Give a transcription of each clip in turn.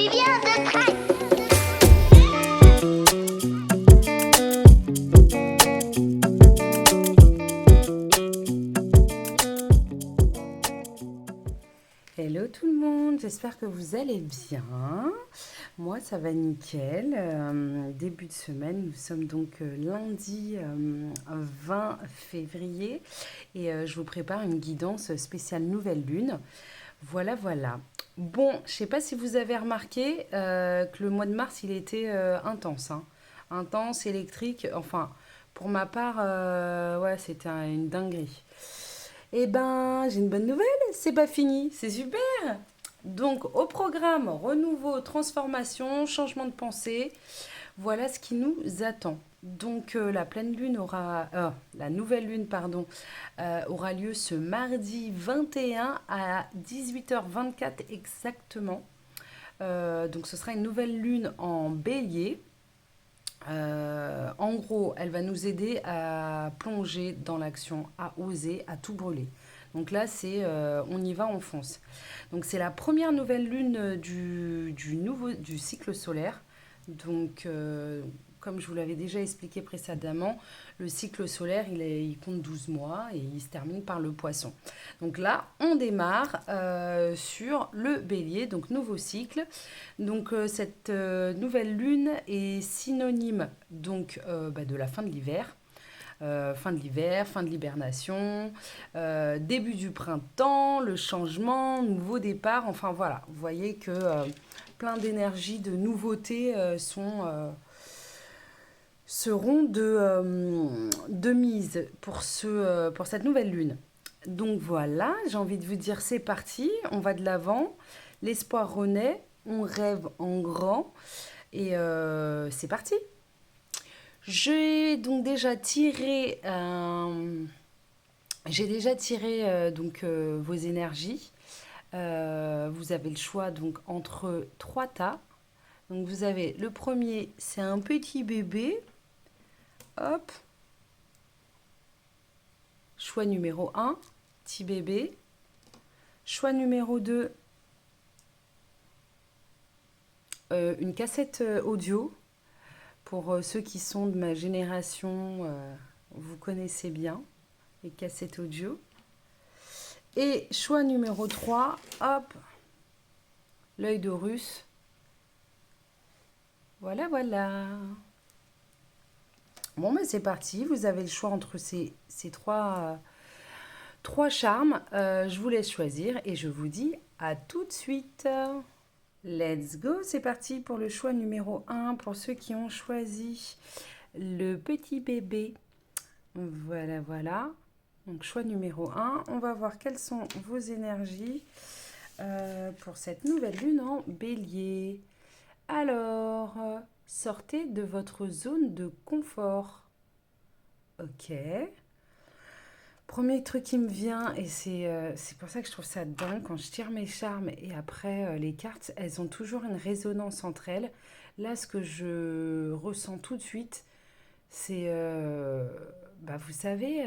Oui, bien de près. Hello tout le monde, j'espère que vous allez bien. Moi ça va nickel. Début de semaine, nous sommes donc lundi 20 février et je vous prépare une guidance spéciale nouvelle lune. Voilà, voilà. Bon, je sais pas si vous avez remarqué que le mois de mars il était intense, hein. Intense, électrique, enfin pour ma part, ouais c'était une dinguerie. Eh ben, j'ai une bonne nouvelle, c'est pas fini, c'est super. Donc, au programme renouveau, transformation, changement de pensée, voilà ce qui nous attend. Donc, la pleine lune la nouvelle lune, pardon, aura lieu ce mardi 21 à 18h24 exactement. Donc, ce sera une nouvelle lune en bélier. En gros, elle va nous aider à plonger dans l'action, à oser, à tout brûler. Donc là, c'est on y va, on fonce. Donc c'est la première nouvelle lune du cycle solaire. Donc, comme je vous l'avais déjà expliqué précédemment, le cycle solaire, il compte 12 mois et il se termine par le poisson. Donc là, on démarre sur le bélier, donc nouveau cycle. Donc cette nouvelle lune est synonyme donc de la fin de l'hiver. Fin de l'hiver, fin de l'hibernation, début du printemps, le changement, nouveau départ. Enfin voilà, vous voyez que plein d'énergie, de nouveautés seront de mise pour cette nouvelle lune. Donc voilà, j'ai envie de vous dire c'est parti, on va de l'avant, l'espoir renaît, on rêve en grand et c'est parti. J'ai donc déjà tiré, vos énergies. Vous avez le choix donc entre trois tas. Donc vous avez le premier, c'est un petit bébé. Hop, choix numéro un, petit bébé. Choix numéro 2, une cassette audio. Pour ceux qui sont de ma génération, vous connaissez bien les cassettes audio. Et choix numéro 3, hop, l'œil d'Horus. Voilà, voilà. Bon, ben c'est parti. Vous avez le choix entre ces trois charmes. Je vous laisse choisir et je vous dis à tout de suite. Let's go, c'est parti pour le choix numéro 1 pour ceux qui ont choisi le petit bébé. Voilà, voilà. Donc choix numéro 1, on va voir quelles sont vos énergies pour cette nouvelle lune en bélier. Alors, sortez de votre zone de confort. Ok. Premier truc qui me vient, et c'est pour ça que je trouve ça dingue, quand je tire mes charmes et après les cartes, elles ont toujours une résonance entre elles. Là, ce que je ressens tout de suite, c'est, vous savez,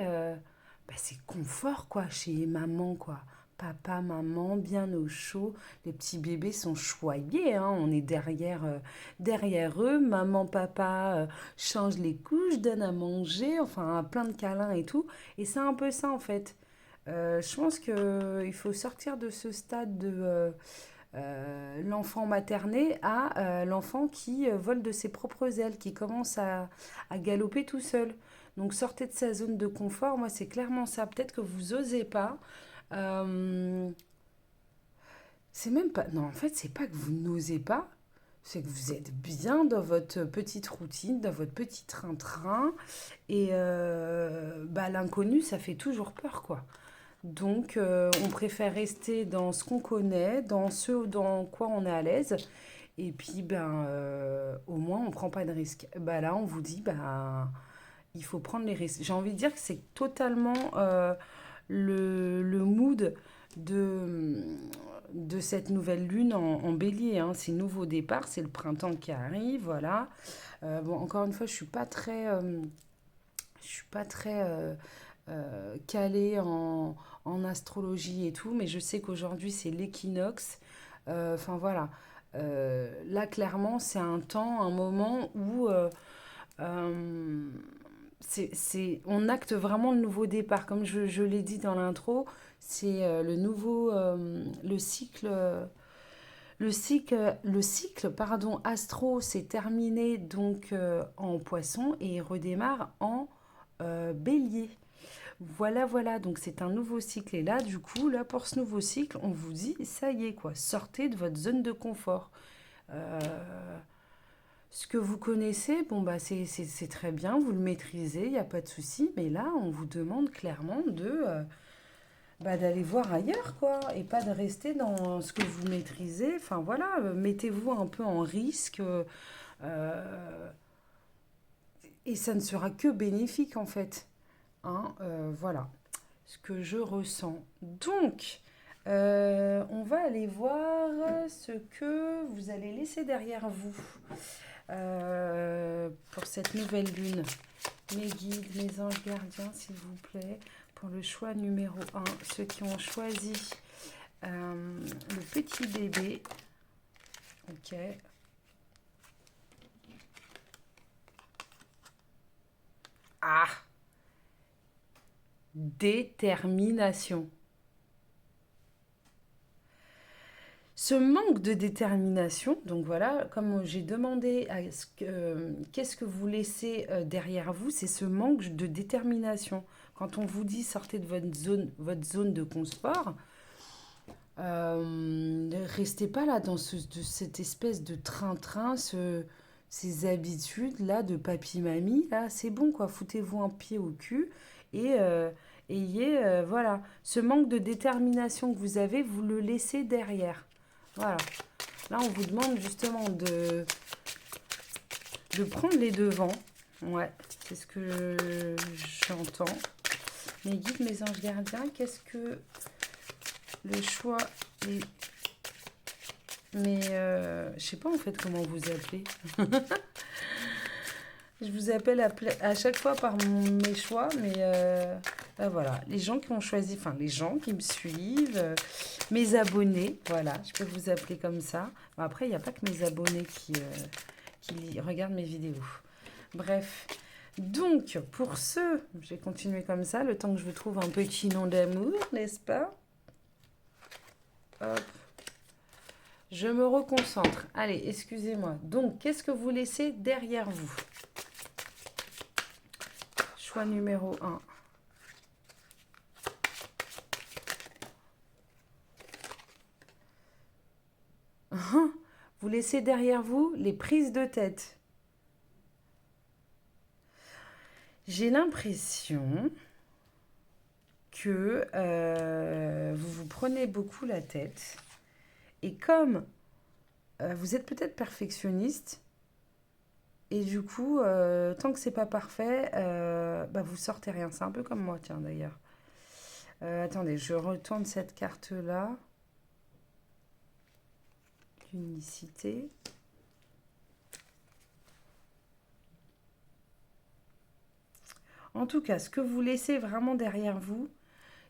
c'est confort, quoi, chez maman, quoi. Papa, maman, bien au chaud. Les petits bébés sont choyés, hein. On est derrière eux. Maman, papa change les couches, donne à manger, enfin, plein de câlins et tout. Et c'est un peu ça, en fait. Je pense qu'il faut sortir de ce stade de l'enfant materné à l'enfant qui vole de ses propres ailes, qui commence à galoper tout seul. Donc sortez de sa zone de confort, moi c'est clairement ça. Peut-être que vous osez pas. Euh, c'est même pas... Non, en fait, c'est pas que vous n'osez pas, c'est que vous êtes bien dans votre petite routine, dans votre petit train-train. Et l'inconnu, ça fait toujours peur, quoi. Donc, on préfère rester dans ce qu'on connaît, dans ce dans quoi on est à l'aise. Et puis, au moins, on ne prend pas de risques. Là, on vous dit, il faut prendre les risques. J'ai envie de dire que c'est totalement le mood de, de cette nouvelle lune en bélier, hein. C'est nouveau départ, c'est le printemps qui arrive, voilà. Encore une fois, je suis pas très calée en astrologie et tout, mais je sais qu'aujourd'hui c'est l'équinoxe. Enfin voilà. Là, clairement, c'est un temps, un moment où euh, on acte vraiment le nouveau départ. Comme je l'ai dit dans l'intro, c'est le cycle. Le cycle pardon, astro s'est terminé donc en poisson et il redémarre en bélier. Voilà, voilà, donc c'est un nouveau cycle. Et là, du coup, là, pour ce nouveau cycle, on vous dit, ça y est, quoi, sortez de votre zone de confort. Euh, Ce que vous connaissez, bon, bah, c'est très bien, vous le maîtrisez, il n'y a pas de souci. Mais là, on vous demande clairement bah, d'aller voir ailleurs, quoi, et pas de rester dans ce que vous maîtrisez. Enfin, voilà, mettez-vous un peu en risque. Euh, et ça ne sera que bénéfique, en fait. Hein, voilà ce que je ressens. Donc, on va aller voir ce que vous allez laisser derrière vous pour cette nouvelle lune. Mes guides, mes anges gardiens, s'il vous plaît, pour le choix numéro un, ceux qui ont choisi le petit bébé. Ok. Ah, détermination. Ce manque de détermination, donc voilà, comme j'ai demandé qu'est-ce que vous laissez derrière vous, c'est ce manque de détermination. Quand on vous dit sortez de votre zone de confort, ne restez pas là dans cette espèce de train-train, ces habitudes-là de papy-mamie, là, c'est bon quoi, foutez-vous un pied au cul et ayez, voilà, ce manque de détermination que vous avez, vous le laissez derrière. Voilà. Là, on vous demande justement de prendre les devants. Ouais, c'est ce que j'entends. Mes guides, mes anges gardiens, qu'est-ce que le choix est... Mais je sais pas en fait comment vous appelez. Je vous appelle à chaque fois par mes choix, mais ben voilà, les gens qui ont choisi, enfin les gens qui me suivent, mes abonnés, voilà, je peux vous appeler comme ça. Bon, après, il n'y a pas que mes abonnés qui regardent mes vidéos. Bref, donc pour ceux, je vais continuer comme ça, le temps que je vous trouve un petit nom d'amour, n'est-ce pas? Hop. Je me reconcentre. Allez, excusez-moi. Donc, qu'est-ce que vous laissez derrière vous? Choix numéro un. Vous laissez derrière vous les prises de tête. J'ai l'impression que vous vous prenez beaucoup la tête. Et comme vous êtes peut-être perfectionniste, et du coup, tant que c'est pas parfait, bah vous sortez rien. C'est un peu comme moi, tiens, d'ailleurs. Attendez, je retourne cette carte-là. Unicité. En tout cas, ce que vous laissez vraiment derrière vous,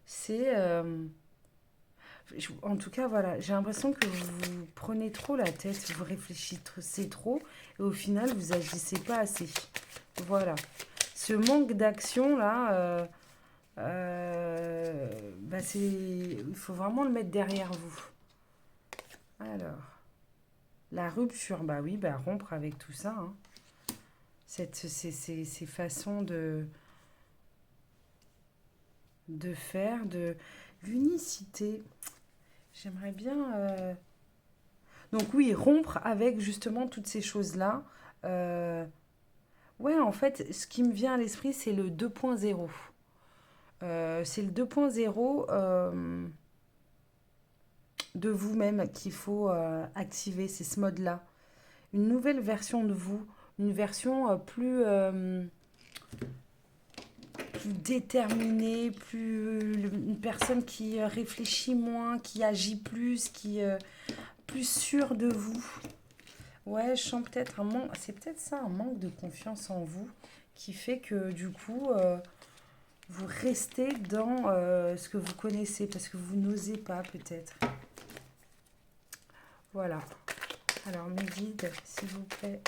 c'est... en tout cas, voilà, j'ai l'impression que vous prenez trop la tête, vous réfléchissez trop, et au final, vous agissez pas assez. Voilà. Ce manque d'action, là, bah il faut vraiment le mettre derrière vous. Alors, la rupture, bah oui, bah rompre avec tout ça. Hein. Ces façons de faire, de l'unicité. J'aimerais bien... Donc oui, rompre avec justement toutes ces choses-là. Ouais, en fait, ce qui me vient à l'esprit, c'est le 2.0. C'est le 2.0 de vous-même qu'il faut activer, c'est ce mode-là. Une nouvelle version de vous, une version plus déterminée, une personne qui réfléchit moins, qui agit plus, plus sûre de vous. Ouais, je sens peut-être un manque, c'est peut-être ça, un manque de confiance en vous qui fait que du coup, vous restez dans ce que vous connaissez parce que vous n'osez pas peut-être. Voilà. Alors, mes guides, s'il vous plaît,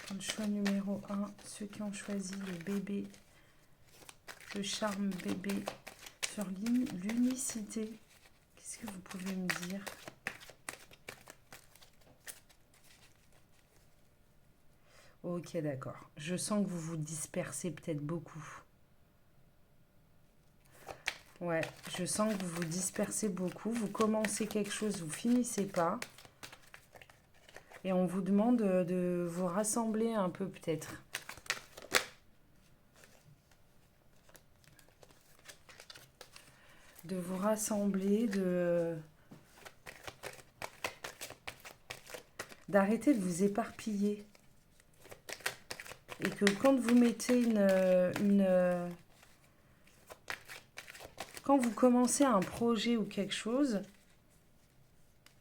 pour le choix numéro 1, ceux qui ont choisi le bébé, le charme bébé sur l'unicité. Qu'est-ce que vous pouvez me dire? Ok, d'accord. Je sens que vous vous dispersez peut-être beaucoup. Ouais, je sens que vous vous dispersez beaucoup. Vous commencez quelque chose, vous finissez pas. Et on vous demande de vous rassembler un peu peut-être. De vous rassembler, d'arrêter de vous éparpiller. Et que quand vous mettez quand vous commencez un projet ou quelque chose,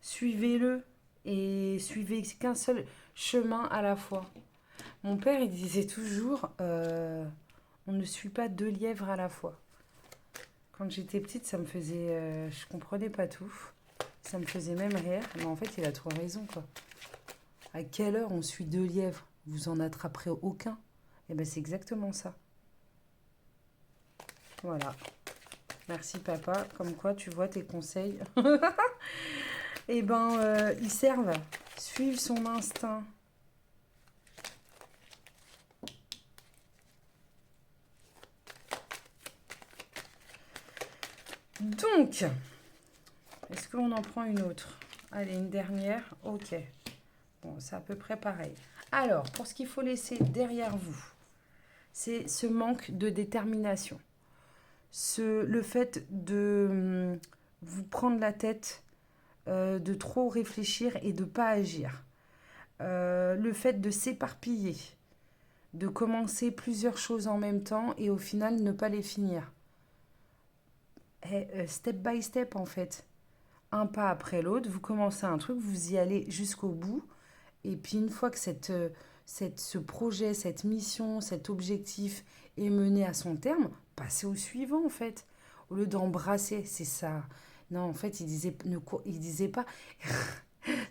suivez-le et suivez qu'un seul chemin à la fois. Mon père, il disait toujours, on ne suit pas deux lièvres à la fois. Quand j'étais petite, ça me faisait, je comprenais pas tout. Ça me faisait même rire, mais en fait, il a trop raison, quoi. À quelle heure on suit deux lièvres? Vous en attraperez aucun. Et ben c'est exactement ça. Voilà. Merci papa. Comme quoi, tu vois tes conseils. Et ben, ils servent. Suivre son instinct. Donc, est-ce qu'on en prend une autre? Allez, une dernière. Ok. Bon, c'est à peu près pareil. Alors, pour ce qu'il faut laisser derrière vous, c'est ce manque de détermination. Le fait de vous prendre la tête, de trop réfléchir et de ne pas agir. Le fait de s'éparpiller, de commencer plusieurs choses en même temps et au final ne pas les finir. Step by step en fait. Un pas après l'autre, vous commencez un truc, vous y allez jusqu'au bout. Et puis une fois que ce projet, cette mission, cet objectif est mené à son terme, passez au suivant en fait. Au lieu d'embrasser, c'est ça. Non, en fait, il disait pas,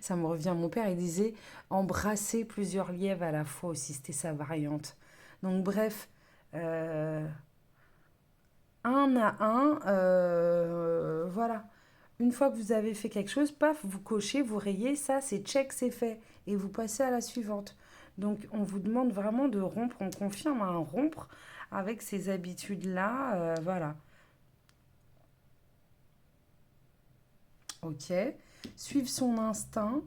ça me revient, mon père, il disait embrasser plusieurs lièvres à la fois aussi, c'était sa variante. Donc bref, un à un, voilà. Une fois que vous avez fait quelque chose, paf, vous cochez, vous rayez, ça c'est check, c'est fait. Et vous passez à la suivante. Donc on vous demande vraiment de rompre, on confirme un rompre avec ces habitudes-là. Voilà. Ok. Suivre son instinct,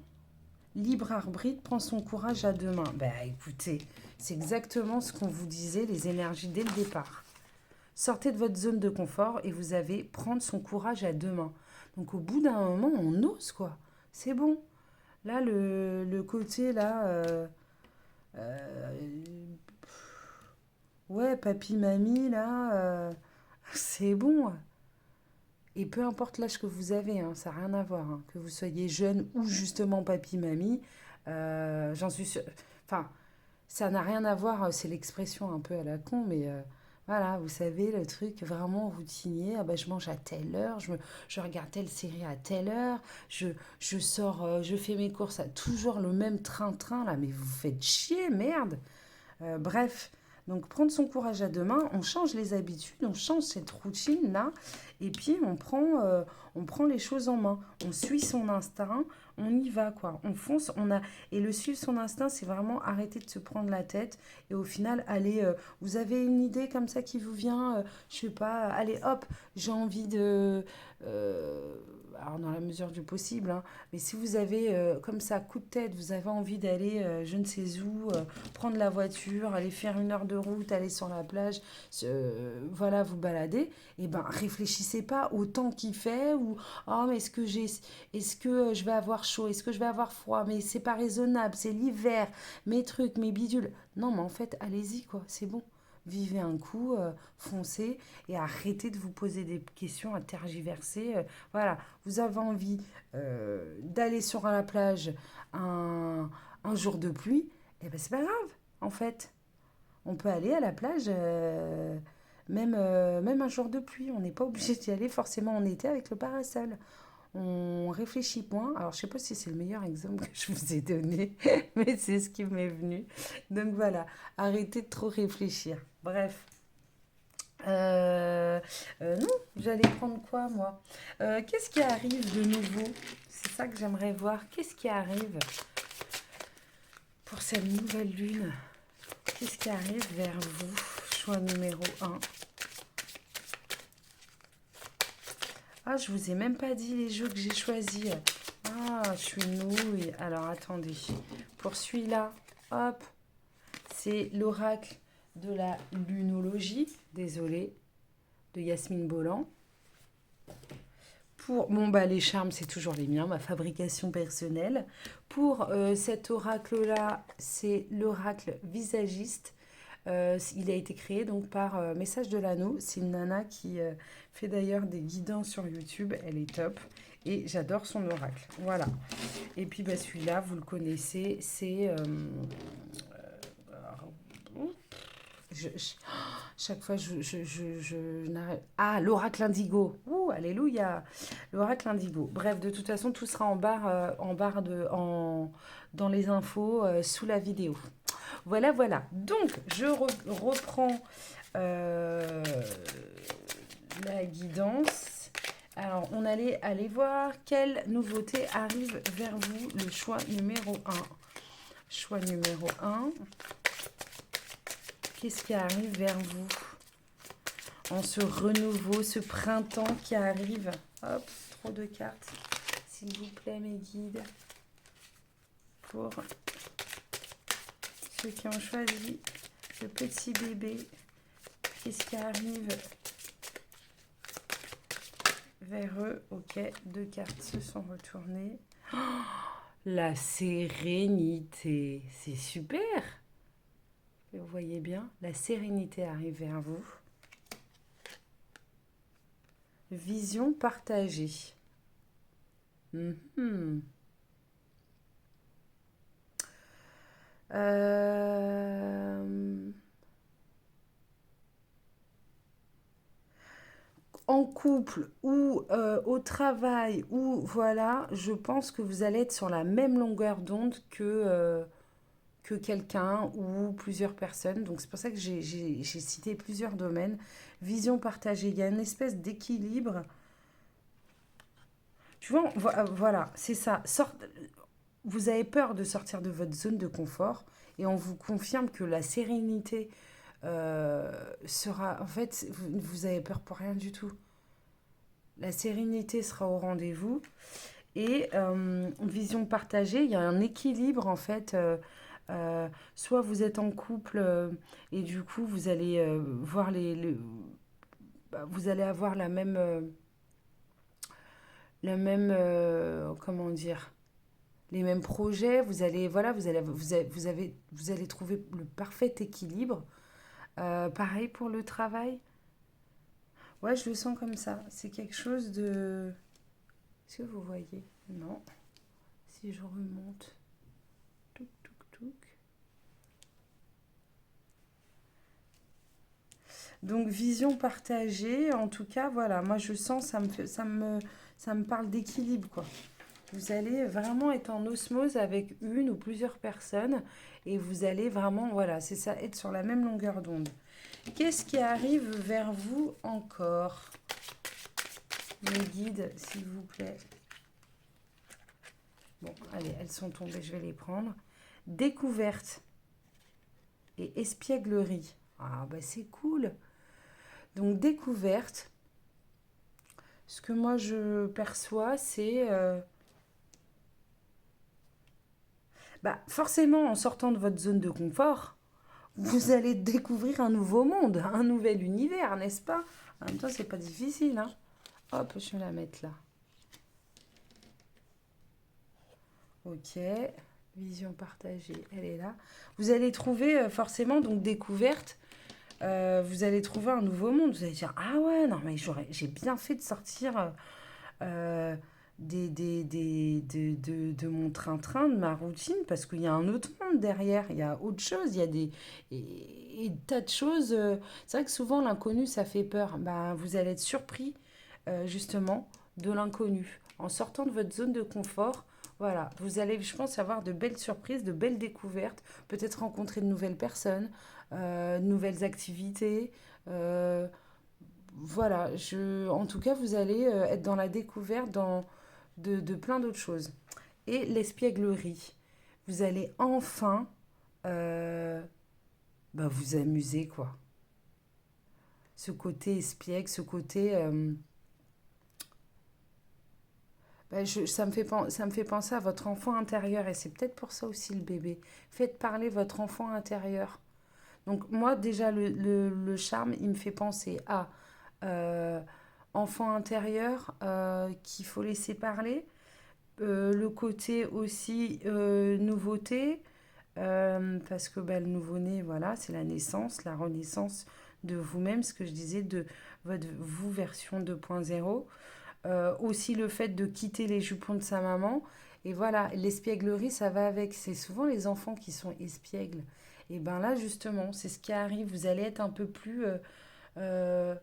libre arbitre, prend son courage à deux mains. Ben écoutez, c'est exactement ce qu'on vous disait, les énergies dès le départ. Sortez de votre zone de confort et vous avez prendre son courage à deux mains. Donc au bout d'un moment, on ose quoi. C'est bon. Là, le côté là, euh, ouais, papy, mamie, là, c'est bon. Et peu importe l'âge que vous avez, hein, ça n'a rien à voir. Hein, que vous soyez jeune ou justement papy, mamie, j'en suis sûre. Enfin, ça n'a rien à voir, c'est l'expression un peu à la con, mais voilà, vous savez, le truc vraiment routinier. Ah bah, je mange à telle heure, je regarde telle série à telle heure, je sors, je fais mes courses à toujours le même train-train, là, mais vous faites chier, merde. Bref, donc prendre son courage à deux mains, on change les habitudes, on change cette routine-là, et puis on prend les choses en main. On suit son instinct, on y va, quoi. On fonce, Et le suivre son instinct, c'est vraiment arrêter de se prendre la tête, et au final, aller... vous avez une idée comme ça qui vous vient, je sais pas, allez, hop, j'ai envie de... alors dans la mesure du possible, hein, mais si vous avez comme ça coup de tête, vous avez envie d'aller je ne sais où, prendre la voiture, aller faire une heure de route, aller sur la plage, voilà, vous balader, et ben réfléchissez pas au temps qu'il fait ou oh mais est-ce que je vais avoir chaud, est-ce que je vais avoir froid, mais c'est pas raisonnable, c'est l'hiver, mes trucs, mes bidules. Non, mais en fait, allez-y quoi, c'est bon. Vivez un coup, foncez et arrêtez de vous poser des questions à tergiverser. Voilà, vous avez envie d'aller sur la plage un, un jour de pluie, et ben c'est pas grave, en fait. On peut aller à la plage même un jour de pluie. On n'est pas obligé d'y aller forcément en été avec le parasol. on réfléchit moins. Alors, je sais pas si c'est le meilleur exemple que je vous ai donné, mais c'est ce qui m'est venu. Donc voilà, arrêtez de trop réfléchir. Bref. Euh, non, j'allais prendre quoi, moi? Qu'est-ce qui arrive de nouveau? C'est ça que j'aimerais voir. Qu'est-ce qui arrive pour cette nouvelle lune? Qu'est-ce qui arrive vers vous? Choix numéro un. Ah, je vous ai même pas dit les jeux que j'ai choisis. Ah, je suis nouille. Alors, attendez. Pour celui-là, hop, c'est l'oracle de la lunologie. Désolée, de Yasmine Bolland. Pour, bon, bah, les charmes, c'est toujours les miens, ma fabrication personnelle. Pour cet oracle-là, c'est l'oracle visagiste. Il a été créé donc par Message de l'Anneau. C'est une nana qui fait d'ailleurs des guidants sur YouTube. Elle est top. Et j'adore son oracle. Voilà. Et puis bah, celui-là, vous le connaissez, c'est... chaque fois, je n'arrive... Ah, l'oracle indigo. Ouh, alléluia. L'oracle indigo. Bref, de toute façon, tout sera dans les infos sous la vidéo. Voilà, voilà. Donc, je reprends euh, la guidance. Alors, on allait aller voir quelle nouveauté arrive vers vous. Le choix numéro un. Choix numéro un. Qu'est-ce qui arrive vers vous en ce renouveau, ce printemps qui arrive? Hop, trop de cartes. S'il vous plaît, mes guides. Pour ceux qui ont choisi le petit bébé. Qu'est-ce qui arrive vers eux? Ok, deux cartes se sont retournées. Oh, la sérénité, c'est super. Vous voyez bien, la sérénité arrive vers vous. Vision partagée. En couple ou au travail ou voilà, je pense que vous allez être sur la même longueur d'onde que quelqu'un ou plusieurs personnes. Donc c'est pour ça que j'ai cité plusieurs domaines. Vision partagée, il y a une espèce d'équilibre. Tu vois, voilà, c'est ça. Vous avez peur de sortir de votre zone de confort et on vous confirme que la sérénité sera... En fait, vous avez peur pour rien du tout. La sérénité sera au rendez-vous. Et vision partagée, il y a un équilibre en fait. Soit vous êtes en couple et du coup vous allez voir vous allez avoir comment dire, les mêmes projets. Vous allez voilà, vous allez trouver le parfait équilibre. Pareil pour le travail. Ouais, je le sens comme ça. C'est quelque chose de... Est-ce que vous voyez? Non. Si je remonte. Touc, touc, touc. Donc, vision partagée. En tout cas, voilà. Moi, je sens, ça me parle d'équilibre, quoi. Vous allez vraiment être en osmose avec une ou plusieurs personnes. Et vous allez vraiment, voilà, c'est ça, être sur la même longueur d'onde. Qu'est-ce qui arrive vers vous encore? Mes guides, s'il vous plaît. Bon, allez, elles sont tombées, je vais les prendre. Découverte et espièglerie. Ah, bah c'est cool. Donc, découverte, ce que moi je perçois, c'est... forcément, en sortant de votre zone de confort, vous allez découvrir un nouveau monde, un nouvel univers, n'est-ce pas? En même temps, c'est pas difficile, hein. Hop, je vais la mettre là. Ok, vision partagée, elle est là. Vous allez trouver forcément, donc découverte, vous allez trouver un nouveau monde. Vous allez dire, ah ouais, non mais j'ai bien fait de sortir euh, de mon train-train, de ma routine, parce qu'il y a un autre monde derrière, il y a autre chose, il y a des tas de choses. C'est vrai que souvent l'inconnu, ça fait peur. Bah, vous allez être surpris justement de l'inconnu. en sortant de votre zone de confort, voilà, vous allez, je pense, avoir de belles surprises, de belles découvertes, peut-être rencontrer de nouvelles personnes, de nouvelles activités. euh, voilà, en tout cas, vous allez être dans la découverte de plein d'autres choses. Et l'espièglerie, vous allez enfin euh, bah, vous amuser, quoi. Ce côté espiègle, ce côté... bah, ça me fait penser à votre enfant intérieur et c'est peut-être pour ça aussi le bébé. Faites parler votre enfant intérieur. Donc moi déjà le charme, il me fait penser à euh, enfant intérieur qu'il faut laisser parler. Le côté aussi nouveauté, parce que bah, le nouveau-né, voilà, c'est la naissance, la renaissance de vous-même, ce que je disais de votre vous version 2.0. Aussi le fait de quitter les jupons de sa maman. Et voilà, l'espièglerie, ça va avec. C'est souvent les enfants qui sont espiègles. Et ben là, justement, c'est ce qui arrive. Vous allez être un peu plus... euh,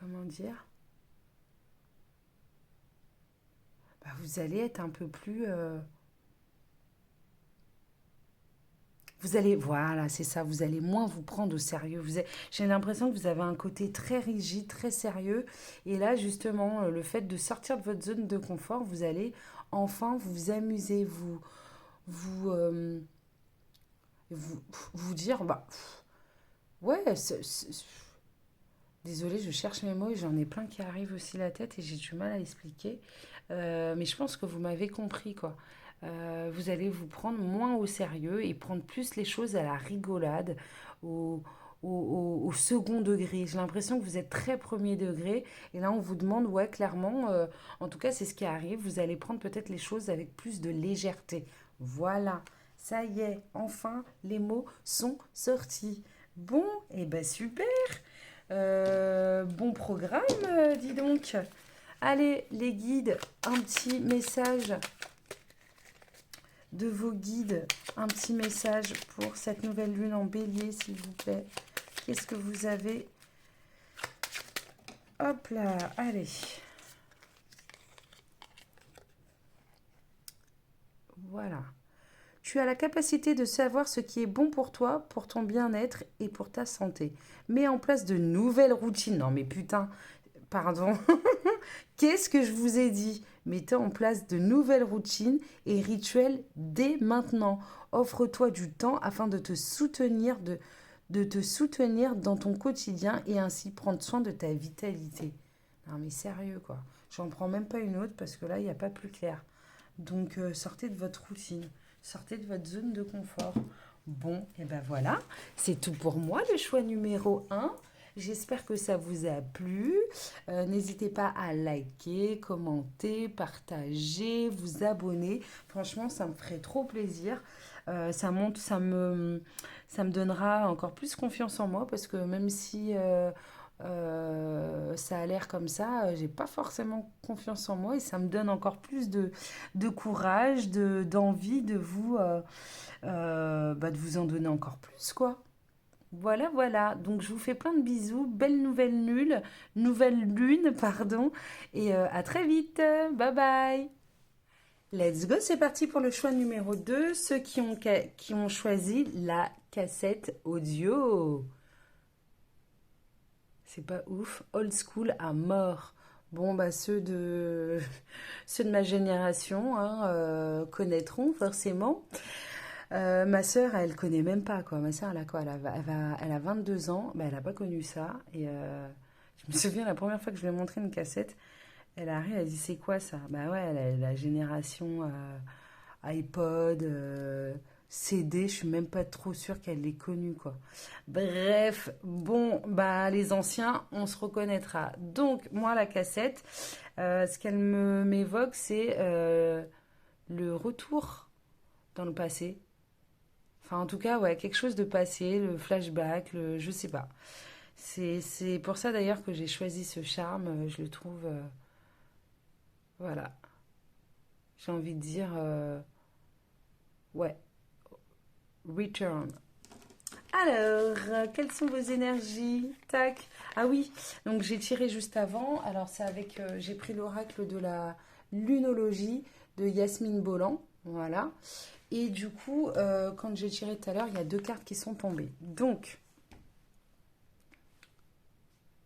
comment dire? Bah, vous allez être un peu plus... vous allez, voilà, c'est ça, vous allez moins vous prendre au sérieux. J'ai l'impression que vous avez un côté très rigide, très sérieux. Et là, justement, le fait de sortir de votre zone de confort, vous allez enfin vous amuser, vous, euh, vous, vous dire, bah, ouais, désolée, je cherche mes mots et j'en ai plein qui arrivent aussi la tête et j'ai du mal à expliquer. Mais je pense que vous m'avez compris, quoi. Vous allez vous prendre moins au sérieux et prendre plus les choses à la rigolade, au, au second degré. J'ai l'impression que vous êtes très premier degré et là on vous demande, ouais, clairement, en tout cas c'est ce qui arrive, vous allez prendre peut-être les choses avec plus de légèreté. Voilà, ça y est, enfin les mots sont sortis. Bon, et ben super. Bon programme, dis donc. Allez, les guides, un petit message de vos guides, un petit message pour cette nouvelle lune en bélier, s'il vous plaît. Qu'est-ce que vous avez? Hop là, allez. Voilà. Tu as la capacité de savoir ce qui est bon pour toi, pour ton bien-être et pour ta santé. Mets en place de nouvelles routines. Non mais putain, pardon. Qu'est-ce que je vous ai dit? Mettez en place de nouvelles routines et rituels dès maintenant. Offre-toi du temps afin de te soutenir dans ton quotidien et ainsi prendre soin de ta vitalité. Non mais sérieux quoi. J'en prends même pas une autre parce que là, il n'y a pas plus clair. Donc sortez de votre routine, sortez de votre zone de confort. Bon, et ben voilà, c'est tout pour moi, le choix numéro un. J'espère que ça vous a plu. N'hésitez pas à liker, commenter, partager, vous abonner. Franchement, ça me ferait trop plaisir. Ça monte, ça me donnera encore plus confiance en moi parce que même si ça a l'air comme ça, j'ai pas forcément confiance en moi et ça me donne encore plus de courage, d'envie de vous, bah, de vous en donner encore plus, quoi. Voilà, voilà. Donc je vous fais plein de bisous. Belle nouvelle lune, pardon. Et à très vite. Bye bye. Let's go, c'est parti pour le choix numéro 2. Ceux qui ont choisi la cassette audio. C'est pas ouf. Old school à mort. Bon, bah ceux de ma génération hein, connaîtront forcément. Ma sœur, elle connaît même pas quoi. Ma sœur, elle a quoi? Elle a 22 ans. Bah, elle a pas connu ça. Et je me souviens la première fois que je lui ai montré une cassette, elle arrive, elle dit c'est quoi ça? Bah ouais, elle a la génération iPod, CD. Je suis même pas trop sûre qu'elle l'ait connu quoi. Bref, bon bah les anciens, on se reconnaîtra. Donc moi la cassette, ce qu'elle me m'évoque, c'est le retour dans le passé. Enfin, en tout cas, ouais, quelque chose de passé, le flashback, je sais pas. C'est pour ça d'ailleurs que j'ai choisi ce charme. Je le trouve, voilà. J'ai envie de dire, ouais, return. Alors, quelles sont vos énergies? Tac. Ah oui, donc j'ai tiré juste avant. Alors, c'est avec. J'ai pris l'oracle de la lunologie de Yasmine Bolland. Voilà. Et du coup, quand j'ai tiré tout à l'heure, il y a deux cartes qui sont tombées. Donc,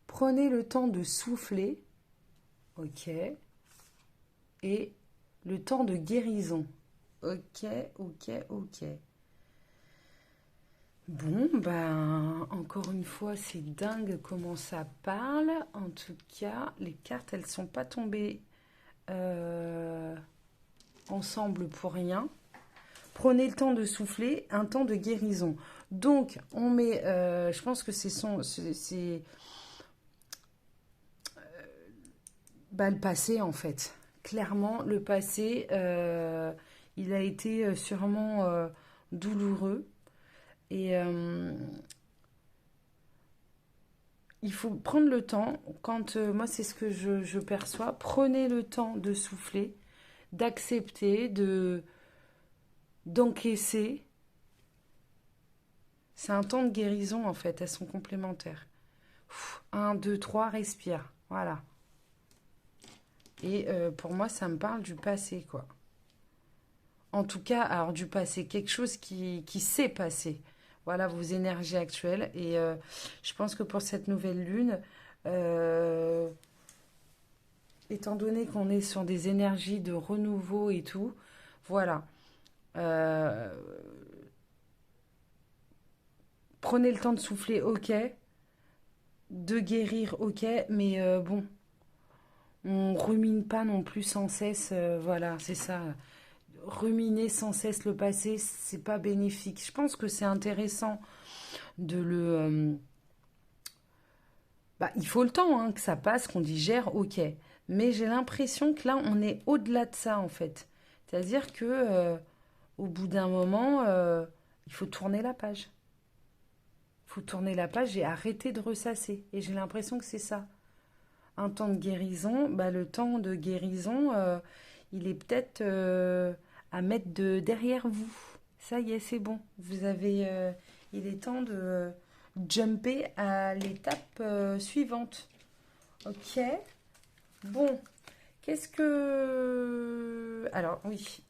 prenez le temps de souffler. Ok. Et le temps de guérison. Ok, ok, ok. Bon, ben, encore une fois, c'est dingue comment ça parle. En tout cas, les cartes, elles sont pas tombées euh, ensemble pour rien. Prenez le temps de souffler, un temps de guérison. Donc, on met, je pense que c'est bah, le passé en fait. Clairement, le passé, il a été sûrement douloureux. Et il faut prendre le temps, quand moi c'est ce que je perçois, prenez le temps de souffler, d'accepter, d'encaisser. C'est un temps de guérison en fait, elles sont complémentaires. 1, 2, 3, respire. Voilà. Et pour moi, ça me parle du passé, quoi. En tout cas, alors du passé, quelque chose qui s'est passé. Voilà vos énergies actuelles. Et je pense que pour cette nouvelle lune, euh, étant donné qu'on est sur des énergies de renouveau et tout, voilà. Euh, Prenez le temps de souffler, ok. De guérir, ok. Mais bon, on rumine pas non plus sans cesse. Voilà, c'est ça. Ruminer sans cesse le passé, c'est pas bénéfique. Je pense que c'est intéressant de bah, il faut le temps hein, que ça passe, qu'on digère, ok. Mais j'ai l'impression que là, on est au-delà de ça, en fait. C'est-à-dire que au bout d'un moment, il faut tourner la page. Il faut tourner la page et arrêter de ressasser. Et j'ai l'impression que c'est ça. Un temps de guérison, bah, le temps de guérison, il est peut-être à mettre derrière vous. Ça y est, c'est bon. Vous avez, il est temps de jumper à l'étape suivante. Ok. Bon, qu'est-ce que... Alors oui,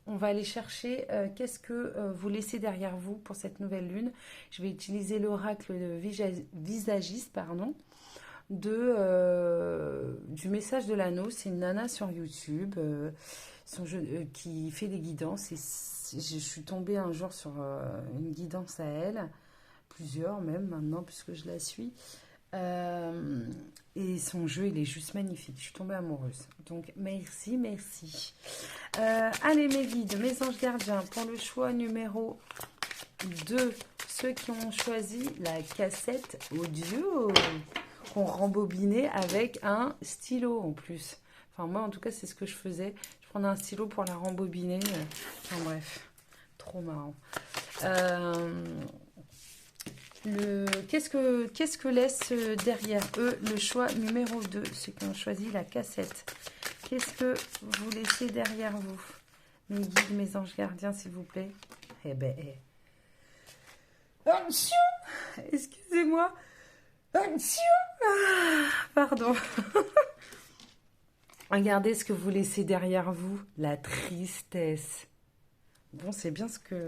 on va aller chercher qu'est-ce que vous laissez derrière vous pour cette nouvelle lune. Je vais utiliser l'oracle de visagiste, pardon, du message de l'anneau. C'est une nana sur YouTube qui fait des guidances. Et je suis tombée un jour sur une guidance à elle, plusieurs même maintenant, puisque je la suis. Euh, et son jeu, il est juste magnifique. Je suis tombée amoureuse. Donc, merci, merci. Allez, mes guides, mes anges gardiens, pour le choix numéro 2, ceux qui ont choisi la cassette audio qu'on rembobinait avec un stylo en plus. Enfin, moi, en tout cas, c'est ce que je faisais. Je prenais un stylo pour la rembobiner. Enfin, bref, trop marrant. Qu'est-ce que laisse derrière eux le choix numéro 2, ceux qui ont choisi la cassette? Qu'est-ce que vous laissez derrière vous? Mes guides, mes anges gardiens, s'il vous plaît. Eh ben, excusez-moi. Pardon. Regardez ce que vous laissez derrière vous. La tristesse. Bon, c'est bien ce que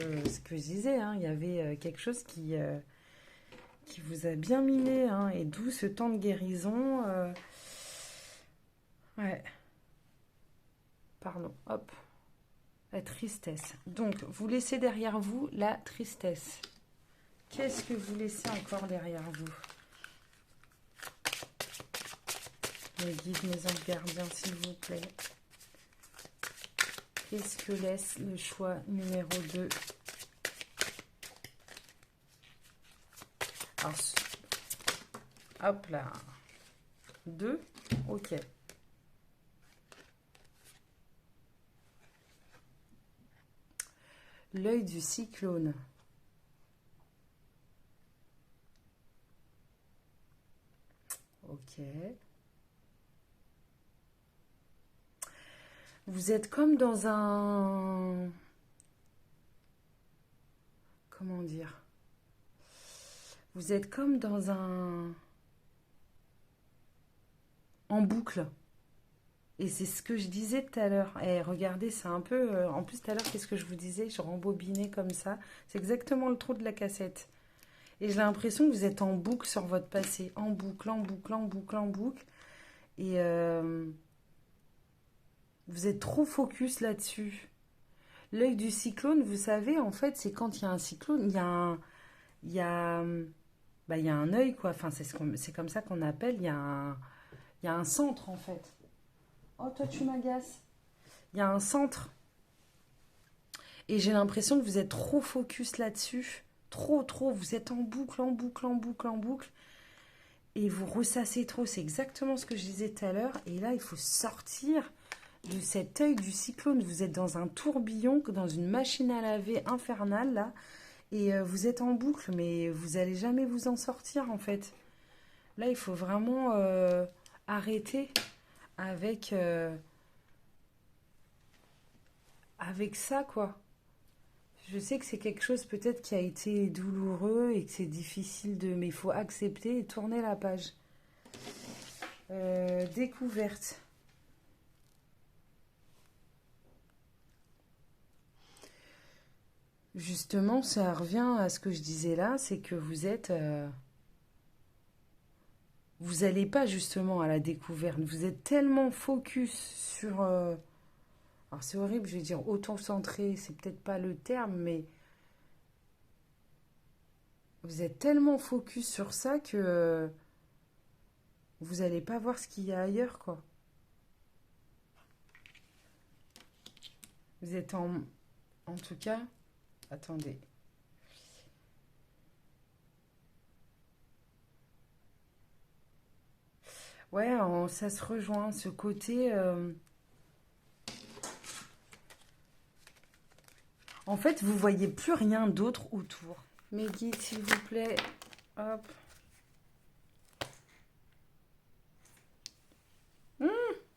je disais. Hein. Il y avait quelque chose qui vous a bien miné. Hein. Et d'où ce temps de guérison. Ouais. Pardon. Hop. La tristesse. Donc, vous laissez derrière vous la tristesse. Qu'est-ce que vous laissez encore derrière vous? Mes guides, mes anges gardiens, s'il vous plaît. Qu'est-ce que laisse le choix numéro 2? Alors, hop là. 2. Ok. L'œil du cyclone. Ok. Vous êtes comme dans un... Comment dire? Vous êtes comme en boucle. Et c'est ce que je disais tout à l'heure. Et regardez, c'est un peu... en plus, tout à l'heure, qu'est-ce que je vous disais? Je rembobinais comme ça. C'est exactement le trou de la cassette. Et j'ai l'impression que vous êtes en boucle sur votre passé. En boucle, en boucle, en boucle, en boucle. Et vous êtes trop focus là-dessus. L'œil du cyclone, vous savez, en fait, c'est quand il y a un cyclone, il y a, il y a un œil, quoi. Enfin, c'est comme ça qu'on appelle. Il y a un centre, en fait. Oh, toi, tu m'agaces. Il y a un centre. Et j'ai l'impression que vous êtes trop focus là-dessus. Trop, trop. Vous êtes en boucle, en boucle, en boucle, en boucle. Et vous ressassez trop. C'est exactement ce que je disais tout à l'heure. Et là, il faut sortir de cet œil du cyclone. Vous êtes dans un tourbillon, dans une machine à laver infernale, là. Et vous êtes en boucle, mais vous n'allez jamais vous en sortir, en fait. Là, il faut vraiment arrêter avec, avec ça, quoi. Je sais que c'est quelque chose peut-être qui a été douloureux et que c'est difficile de... Mais il faut accepter et tourner la page. Découverte. Justement, ça revient à ce que je disais là, c'est que vous êtes... vous n'allez pas justement à la découverte. Vous êtes tellement focus sur... alors c'est horrible, je vais dire auto-centré, c'est peut-être pas le terme, mais vous êtes tellement focus sur ça que vous n'allez pas voir ce qu'il y a ailleurs, quoi. Vous êtes en... En tout cas, attendez. Ouais, ça se rejoint, ce côté... en fait, vous voyez plus rien d'autre autour. Mes guides, s'il vous plaît. Hop.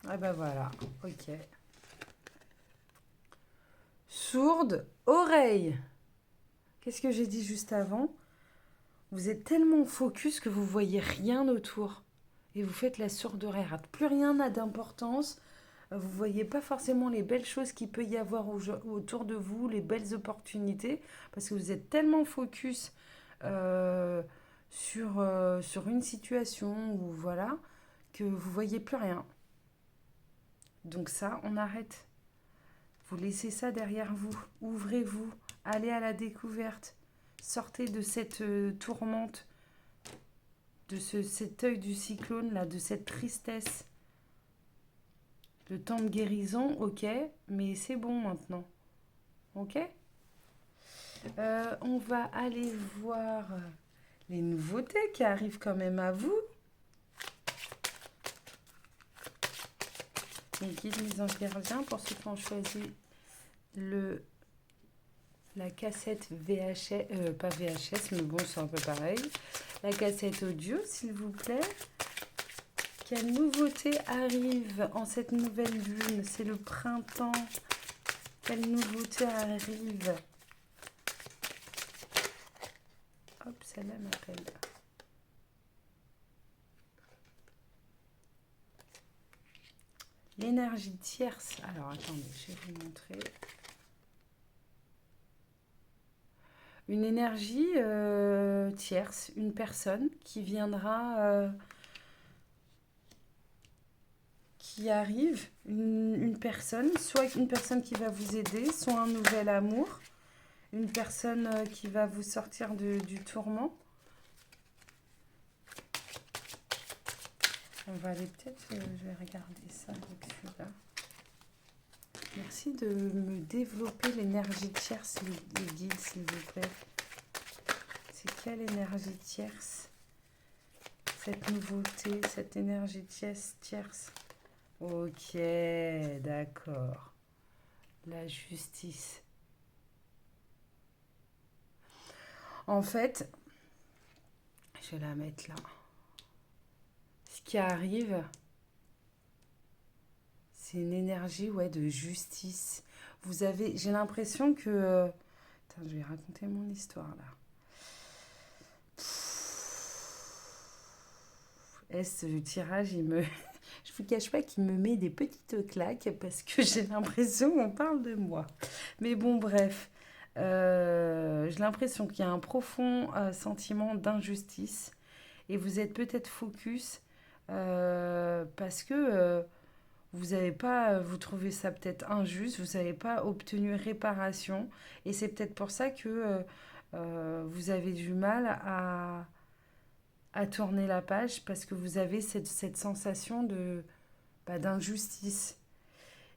Ah bah voilà, ok. Sourde, oreille. Qu'est-ce que j'ai dit juste avant? Vous êtes tellement focus que vous voyez rien autour. Et vous faites la sourde oreille. Plus rien n'a d'importance. Vous voyez pas forcément les belles choses qu'il peut y avoir autour de vous, les belles opportunités, parce que vous êtes tellement focus euh, sur une situation ou voilà que vous voyez plus rien. Donc ça, on arrête. Vous laissez ça derrière vous. Ouvrez-vous. Allez à la découverte. Sortez de cette tourmente, cet œil du cyclone là, de cette tristesse. Le temps de guérison, ok, mais c'est bon maintenant. Ok. On va aller voir les nouveautés qui arrivent quand même à vous. Les guides, mes anges gardiens, pour ceux qui ont choisi la cassette VHS, pas VHS, mais bon, c'est un peu pareil. La cassette audio, s'il vous plaît. Quelle nouveauté arrive en cette nouvelle lune? C'est le printemps. Quelle nouveauté arrive? Hop, celle-là m'appelle. L'énergie tierce. Alors, attendez, je vais vous montrer. Une énergie tierce, une personne qui viendra, qui arrive, une personne, soit une personne qui va vous aider, soit un nouvel amour, une personne qui va vous sortir du tourment. On va aller peut-être, je vais regarder ça avec celui-là. Merci de me développer l'énergie tierce, les guides, s'il vous plaît. C'est quelle énergie tierce? Cette nouveauté, cette énergie tierce. Ok, d'accord. La justice. En fait, je vais la mettre là. Ce qui arrive, c'est une énergie de justice. J'ai l'impression que... attends, je vais raconter mon histoire là. Ce tirage, je vous cache pas qu'il me met des petites claques parce que j'ai l'impression qu'on parle de moi. Mais bon, bref. J'ai l'impression qu'il y a un profond sentiment d'injustice et vous êtes peut-être focus parce que vous avez pas, vous trouvez ça peut-être injuste, vous n'avez pas obtenu réparation et c'est peut-être pour ça que vous avez du mal à tourner la page parce que vous avez cette sensation de d'injustice.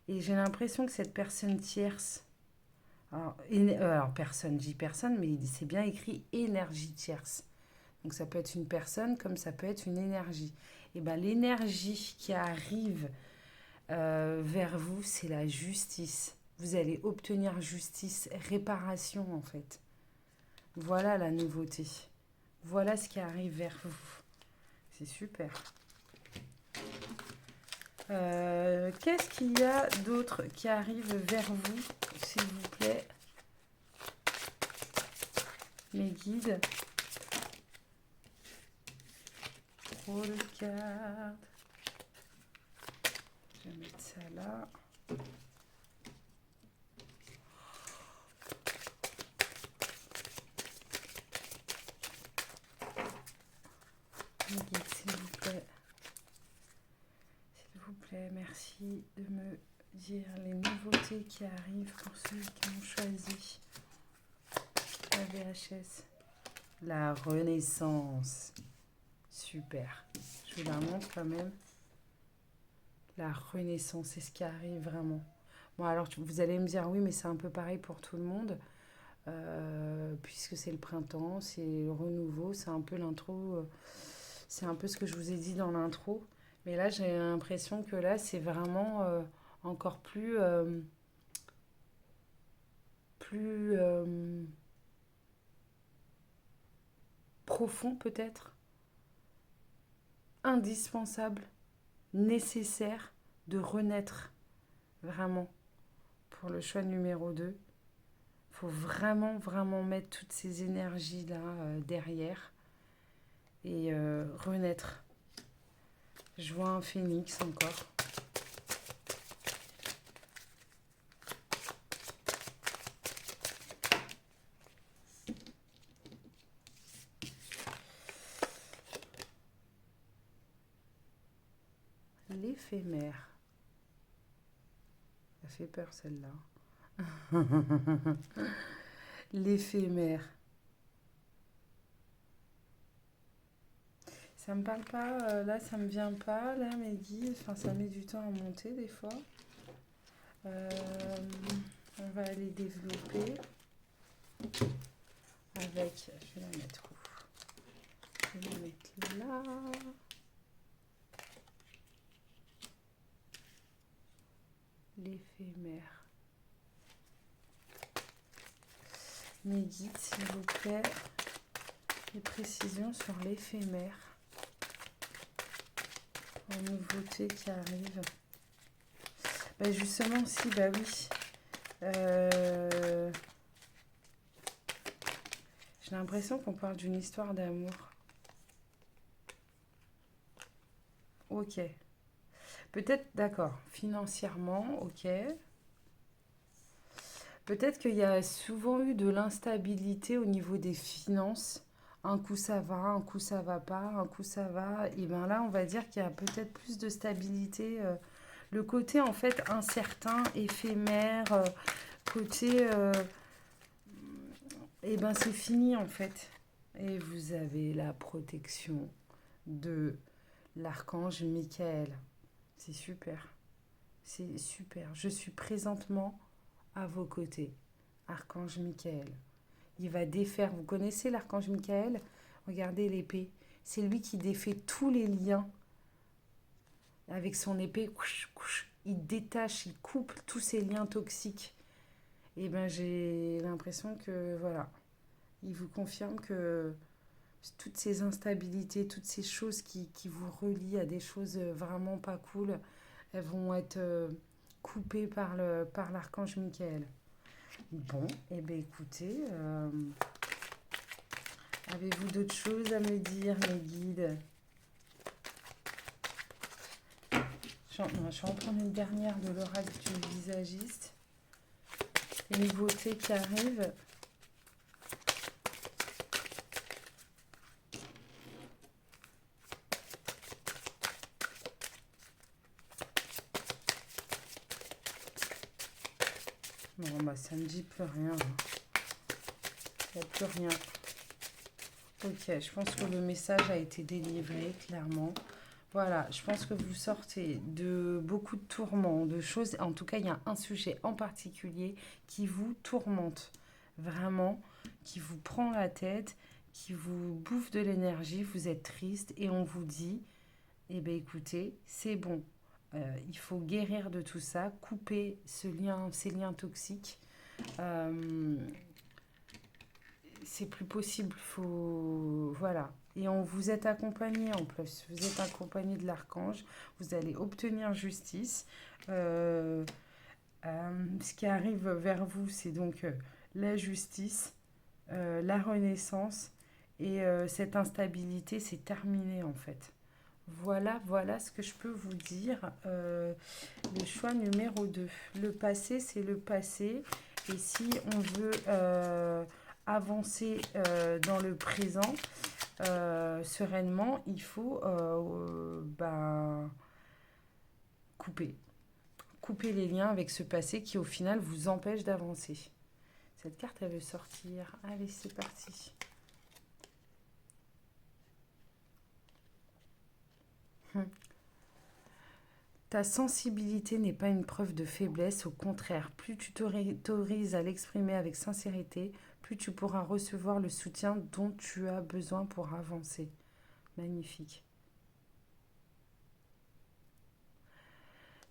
Et j'ai l'impression que cette personne tierce, alors personne, je dis personne, mais c'est bien écrit énergie tierce. Donc ça peut être une personne comme ça peut être une énergie. Et ben l'énergie qui arrive vers vous, c'est la justice. Vous allez obtenir justice, réparation en fait. Voilà la nouveauté. Voilà ce qui arrive vers vous. C'est super. Qu'est-ce qu'il y a d'autre qui arrive vers vous, s'il vous plaît, mes guides? Trop de cartes. Je vais mettre ça là. Mes guides, s'il vous plaît. S'il vous plaît, merci de me dire les nouveautés qui arrivent pour ceux qui ont choisi la VHS. La Renaissance. Super. Je vous la montre quand même. La Renaissance, c'est ce qui arrive vraiment. Bon, alors vous allez me dire, oui, mais c'est un peu pareil pour tout le monde. Puisque c'est le printemps, c'est le renouveau, c'est un peu l'intro. C'est un peu ce que je vous ai dit dans l'intro. Mais là, j'ai l'impression que là, c'est vraiment encore plus profond peut-être, indispensable, nécessaire de renaître vraiment pour le choix numéro 2. Il faut vraiment, vraiment mettre toutes ces énergies-là derrière et renaître. Je vois un phénix encore. L'éphémère. Ça fait peur celle-là. L'éphémère. Ça me parle pas, là ça me vient pas, là mes guides, enfin ça met du temps à monter des fois. On va aller développer avec, je vais la mettre où? Je vais la mettre là. L'éphémère. Mes guides, s'il vous plaît, des précisions sur l'éphémère. En nouveauté qui arrive. Bah justement, si, bah oui. J'ai l'impression qu'on parle d'une histoire d'amour. Ok. Peut-être, d'accord, financièrement, ok. Peut-être qu'il y a souvent eu de l'instabilité au niveau des finances. Un coup ça va, un coup ça va pas, un coup ça va. Et bien là, on va dire qu'il y a peut-être plus de stabilité. Le côté en fait incertain, éphémère, côté... et ben c'est fini en fait. Et vous avez la protection de l'archange Michael. C'est super. C'est super. Je suis présentement à vos côtés. Archange Michael. Il va défaire. Vous connaissez l'archange Michael? Regardez l'épée. C'est lui qui défait tous les liens avec son épée. Il détache, il coupe tous ces liens toxiques. Et ben j'ai l'impression que voilà, il vous confirme que toutes ces instabilités, toutes ces choses qui vous relient à des choses vraiment pas cool, elles vont être coupées par l'archange Michael. Bon, et bien écoutez, avez-vous d'autres choses à me dire, mes guides? Non, je vais en prendre une dernière de l'oracle du visagiste. Les nouveautés qui arrivent. Non, bah ça me dit plus rien. Il n'y a plus rien. Ok, je pense que le message a été délivré, clairement. Voilà, je pense que vous sortez de beaucoup de tourments, de choses. En tout cas, il y a un sujet en particulier qui vous tourmente, vraiment, qui vous prend la tête, qui vous bouffe de l'énergie. Vous êtes triste et on vous dit, eh bien écoutez, c'est bon. Il faut guérir de tout ça, couper ces liens toxiques. Euh, c'est plus possible, faut voilà. Et on vous êtes accompagné en plus, vous êtes accompagné de l'archange, vous allez obtenir justice. Euh, ce qui arrive vers vous, c'est donc la justice, la renaissance et cette instabilité, c'est terminé en fait. Voilà, voilà ce que je peux vous dire. Le choix numéro 2. Le passé, c'est le passé. Et si on veut avancer dans le présent sereinement, il faut couper. Couper les liens avec ce passé qui, au final, vous empêche d'avancer. Cette carte, elle veut sortir. Allez, c'est parti. Ta sensibilité n'est pas une preuve de faiblesse, au contraire, plus tu t'autorises à l'exprimer avec sincérité, plus tu pourras recevoir le soutien dont tu as besoin pour avancer. Magnifique.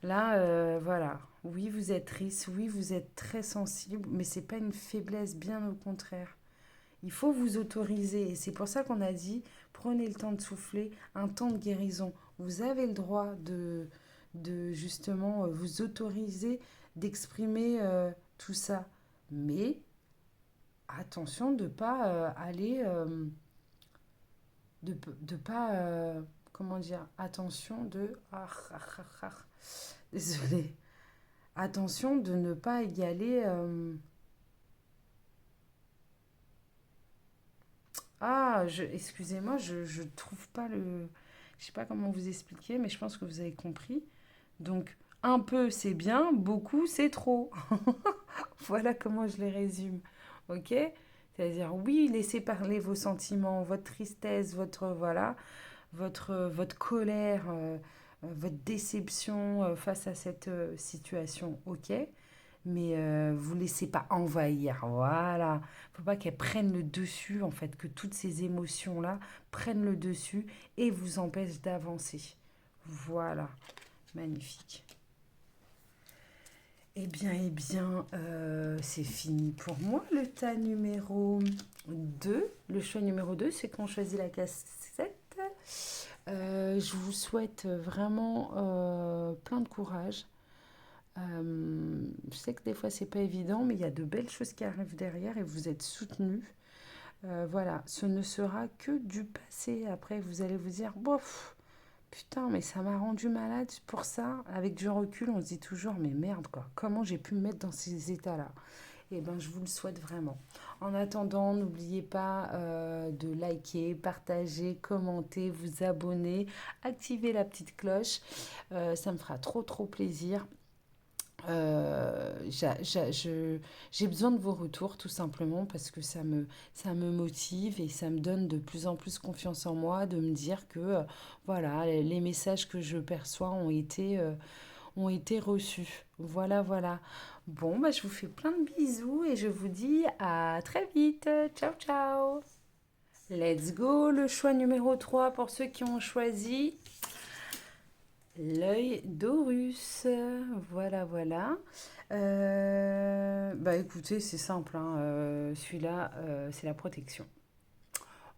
Là, voilà. Oui, vous êtes triste, oui, vous êtes très sensible, mais c'est pas une faiblesse, bien au contraire. Il faut vous autoriser, et c'est pour ça qu'on a dit, prenez le temps de souffler, un temps de guérison. Vous avez le droit de justement vous autoriser d'exprimer tout ça. Mais attention de ne pas aller, de pas, comment dire, attention de... désolée. Attention de ne pas y aller... excusez-moi, je trouve pas le... Je sais pas comment vous expliquer, mais je pense que vous avez compris. Donc, un peu, c'est bien, beaucoup, c'est trop. Voilà comment je les résume. Ok. C'est-à-dire, oui, laissez parler vos sentiments, votre tristesse, votre colère, votre déception face à cette situation. Ok. Mais vous ne laissez pas envahir. Voilà. Il ne faut pas qu'elles prennent le dessus, en fait, que toutes ces émotions-là prennent le dessus et vous empêchent d'avancer. Voilà. Magnifique. Eh bien, c'est fini pour moi. Le tas numéro 2. Le choix numéro 2, c'est qu'on choisit la cassette. Je vous souhaite vraiment plein de courage. Je sais que des fois, c'est pas évident, mais il y a de belles choses qui arrivent derrière et vous êtes soutenus. Voilà, ce ne sera que du passé. Après, vous allez vous dire, bof, putain, mais ça m'a rendu malade pour ça. Avec du recul, on se dit toujours, mais merde, quoi. Comment j'ai pu me mettre dans ces états-là? Eh ben, je vous le souhaite vraiment. En attendant, n'oubliez pas de liker, partager, commenter, vous abonner, activer la petite cloche. Ça me fera trop, trop plaisir. J'ai besoin de vos retours tout simplement parce que ça me motive et ça me donne de plus en plus confiance en moi de me dire que voilà, les messages que je perçois ont été reçus. Voilà, voilà. Bon, bah, je vous fais plein de bisous et je vous dis à très vite. Ciao, ciao. Let's go, le choix numéro 3 pour ceux qui ont choisi. L'œil d'Horus, voilà, voilà. Bah écoutez, c'est simple, hein, celui-là, c'est la protection.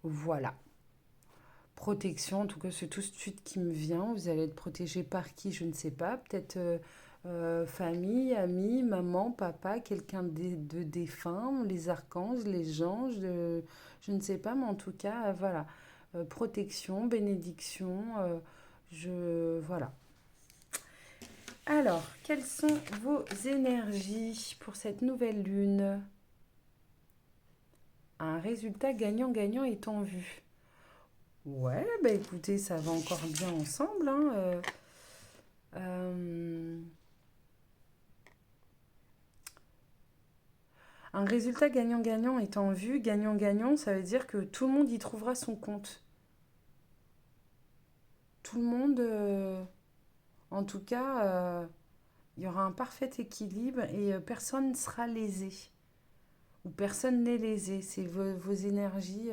Voilà. Protection, en tout cas, c'est tout de suite qui me vient. Vous allez être protégé par qui, je ne sais pas. Peut-être famille, amis, maman, papa, quelqu'un de défunt, les archanges, les anges, je ne sais pas, mais en tout cas, voilà. Protection, bénédiction, voilà. Alors, quelles sont vos énergies pour cette nouvelle lune? Un résultat gagnant-gagnant est en vue. Ouais, bah écoutez, ça va encore bien ensemble, hein, euh, un résultat gagnant-gagnant est en vue. Gagnant-gagnant, ça veut dire que tout le monde y trouvera son compte. Tout le monde, en tout cas, il y aura un parfait équilibre et personne ne sera lésé. Ou personne n'est lésé. C'est vos énergies.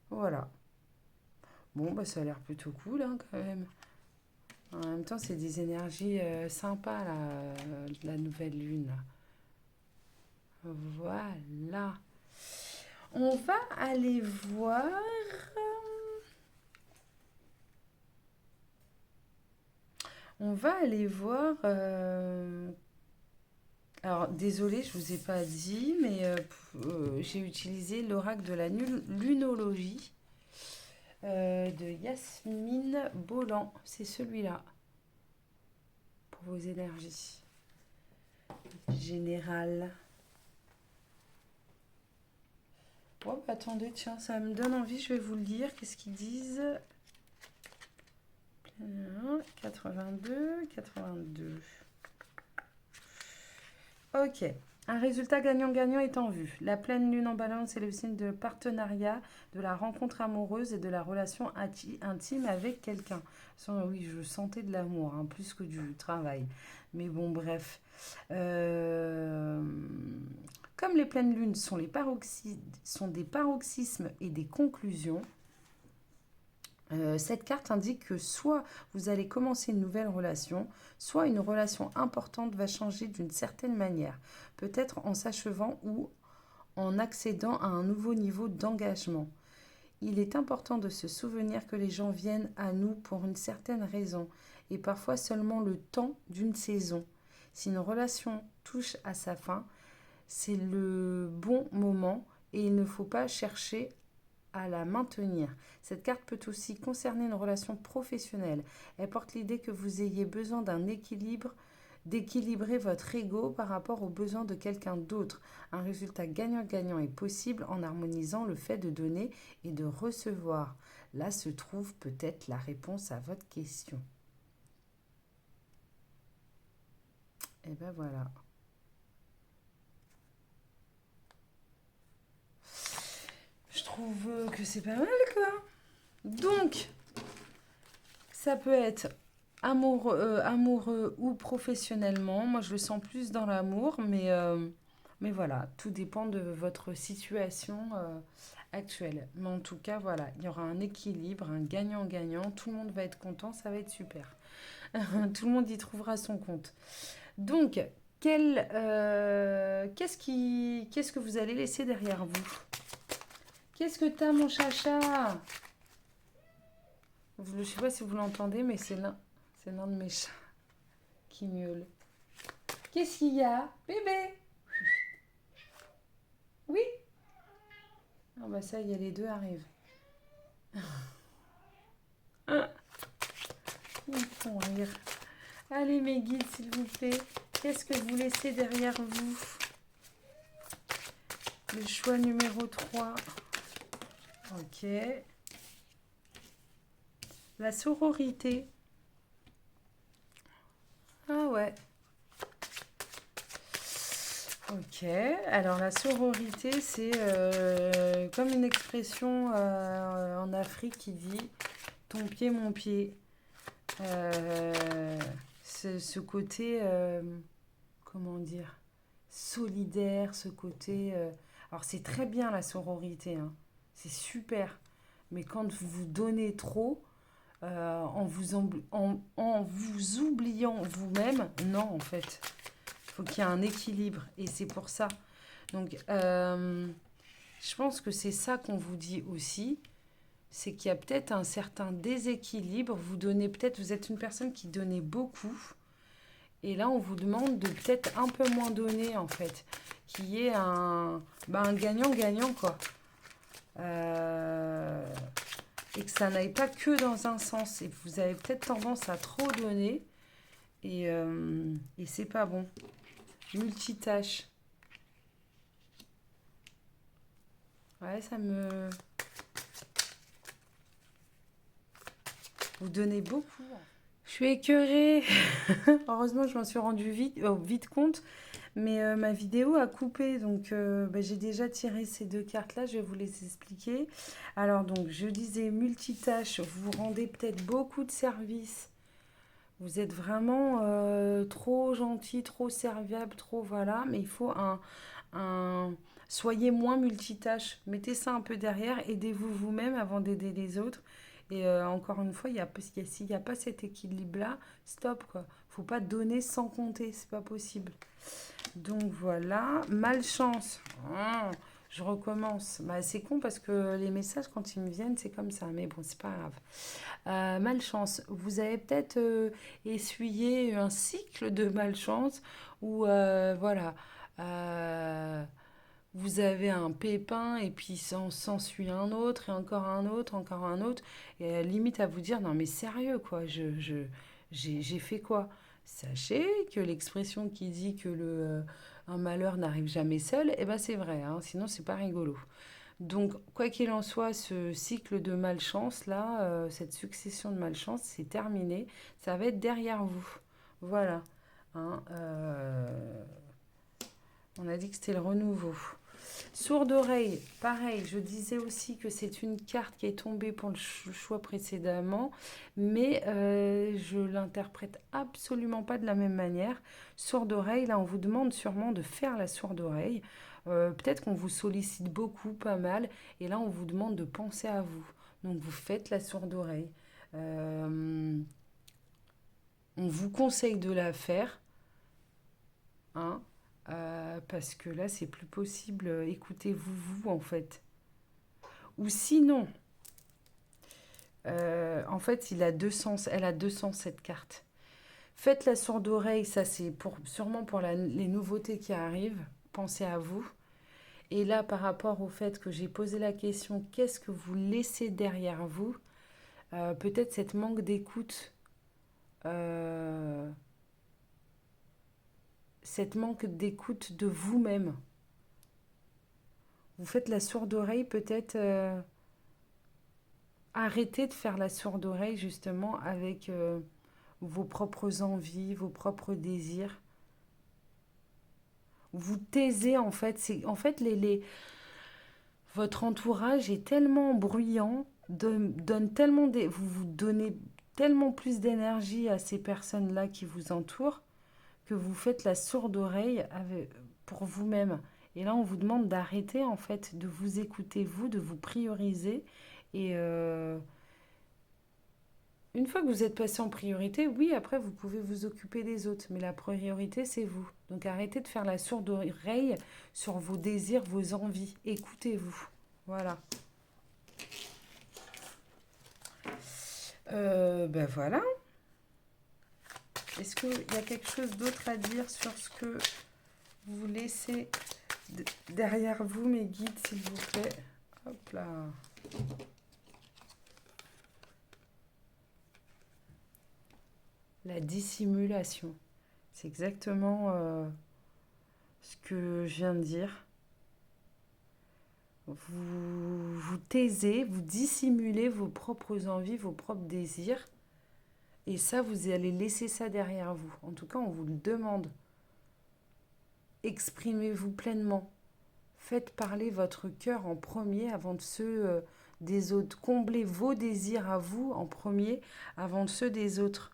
Voilà. Bon, bah ça a l'air plutôt cool, hein, quand même. En même temps, c'est des énergies sympas, là, de la nouvelle lune. Là. Voilà. On va aller voir. On va aller voir. Alors, désolée, je vous ai pas dit, mais j'ai utilisé l'oracle de la lunologie de Yasmine Bolland. C'est celui-là pour vos énergies générales. Oh, bah, attendez, tiens, ça me donne envie, je vais vous le lire. Qu'est-ce qu'ils disent? 82, 82. Ok. Un résultat gagnant-gagnant est en vue. La pleine lune en balance est le signe de partenariat, de la rencontre amoureuse et de la relation intime avec quelqu'un. Oui, je sentais de l'amour, hein, plus que du travail. Mais bon, bref. Comme les pleines lunes sont des paroxysmes et des conclusions, cette carte indique que soit vous allez commencer une nouvelle relation, soit une relation importante va changer d'une certaine manière, peut-être en s'achevant ou en accédant à un nouveau niveau d'engagement. Il est important de se souvenir que les gens viennent à nous pour une certaine raison et parfois seulement le temps d'une saison. Si une relation touche à sa fin, c'est le bon moment et il ne faut pas chercher à la maintenir. Cette carte peut aussi concerner une relation professionnelle. Elle porte l'idée que vous ayez besoin d'un équilibre, d'équilibrer votre ego par rapport aux besoins de quelqu'un d'autre. Un résultat gagnant-gagnant est possible en harmonisant le fait de donner et de recevoir. Là se trouve peut-être la réponse à votre question. Et ben voilà. Je trouve que c'est pas mal, quoi. Donc, ça peut être amoureux ou professionnellement. Moi, je le sens plus dans l'amour, mais voilà, tout dépend de votre situation actuelle. Mais en tout cas, voilà, il y aura un équilibre, un gagnant-gagnant. Tout le monde va être content, ça va être super. Tout le monde y trouvera son compte. Donc, qu'est-ce que vous allez laisser derrière vous? Qu'est-ce que t'as, mon chacha? Je ne sais pas si vous l'entendez, mais c'est l'un de mes chats qui miaule. Qu'est-ce qu'il y a? Bébé? Oui? Ah bah ça y est, les deux arrivent. Ils me font rire. Allez mes guides, s'il vous plaît. Qu'est-ce que vous laissez derrière vous? Le choix numéro 3. Ok. La sororité. Ah ouais. Ok, alors la sororité, c'est comme une expression en Afrique qui dit ton pied, mon pied. Ce côté, comment dire, solidaire, ce côté... alors c'est très bien la sororité, hein, c'est super, mais quand vous vous donnez trop, en vous oubliant vous-même, non en fait. Il faut qu'il y ait un équilibre et c'est pour ça. Donc, je pense que c'est ça qu'on vous dit aussi, c'est qu'il y a peut-être un certain déséquilibre. Vous êtes une personne qui donnait beaucoup et là, on vous demande de peut-être un peu moins donner en fait, qu'il y ait un gagnant-gagnant quoi. et que ça n'aille pas que dans un sens. Et vous avez peut-être tendance à trop donner et c'est pas bon. Multitâche. Ouais, ça me... Vous donnez beaucoup. Je suis écœurée. Heureusement, je m'en suis rendu vite compte. Mais ma vidéo a coupé. Donc, j'ai déjà tiré ces deux cartes-là. Je vais vous les expliquer. Alors, donc, je disais multitâche. Vous rendez peut-être beaucoup de services. Vous êtes vraiment trop gentil, trop serviable, trop voilà. Mais il faut un... Soyez moins multitâche. Mettez ça un peu derrière. Aidez-vous vous-même avant d'aider les autres. Et encore une fois, s'il n'y a pas cet équilibre-là, stop quoi. Faut pas donner sans compter, c'est pas possible. Donc voilà, malchance. Oh, je recommence. Bah, c'est con parce que les messages quand ils me viennent, c'est comme ça. Mais bon, c'est pas grave. Malchance. Vous avez peut-être essuyé un cycle de malchance où voilà. Euh, vous avez un pépin et puis s'ensuit un autre et encore un autre, encore un autre. Et limite à vous dire, non mais sérieux quoi, j'ai fait quoi? Sachez que l'expression qui dit que un malheur n'arrive jamais seul, eh ben c'est vrai, hein, sinon c'est pas rigolo. Donc quoi qu'il en soit, ce cycle de malchance là, cette succession de malchance, c'est terminé. Ça va être derrière vous. Voilà. Hein, on a dit que c'était le renouveau. Sourde oreille, pareil, je disais aussi que c'est une carte qui est tombée pour le choix précédemment, mais je l'interprète absolument pas de la même manière. Sourde oreille, là on vous demande sûrement de faire la sourde oreille. Peut-être qu'on vous sollicite beaucoup, pas mal, et là on vous demande de penser à vous. Donc vous faites la sourde oreille. On vous conseille de la faire, hein, parce que là, c'est plus possible. Écoutez-vous, vous, en fait. Ou sinon, en fait, il a deux sens. Elle a deux sens, cette carte. Faites la sourde oreille, ça c'est sûrement pour les nouveautés qui arrivent. Pensez à vous. Et là, par rapport au fait que j'ai posé la question, qu'est-ce que vous laissez derrière vous? Peut-être cette manque d'écoute. Cette manque d'écoute de vous-même. Vous faites la sourde oreille, peut-être arrêtez de faire la sourde oreille justement avec vos propres envies, vos propres désirs. Vous taisez en fait. En fait, votre entourage est tellement bruyant, donne tellement vous donnez tellement plus d'énergie à ces personnes-là qui vous entourent que vous faites la sourde oreille pour vous-même. Et là, on vous demande d'arrêter en fait, de vous écouter vous, de vous prioriser. Et une fois que vous êtes passé en priorité, oui, après, vous pouvez vous occuper des autres. Mais la priorité, c'est vous. Donc arrêtez de faire la sourde oreille sur vos désirs, vos envies. Écoutez-vous. Voilà. Ben voilà. Est-ce qu'il y a quelque chose d'autre à dire sur ce que vous laissez derrière vous, mes guides, s'il vous plaît? Hop là. La dissimulation. C'est exactement ce que je viens de dire. Vous taisez, vous dissimulez vos propres envies, vos propres désirs. Et ça, vous allez laisser ça derrière vous. En tout cas, on vous le demande. Exprimez-vous pleinement. Faites parler votre cœur en premier avant de ceux des autres. Comblez vos désirs à vous en premier avant de ceux des autres.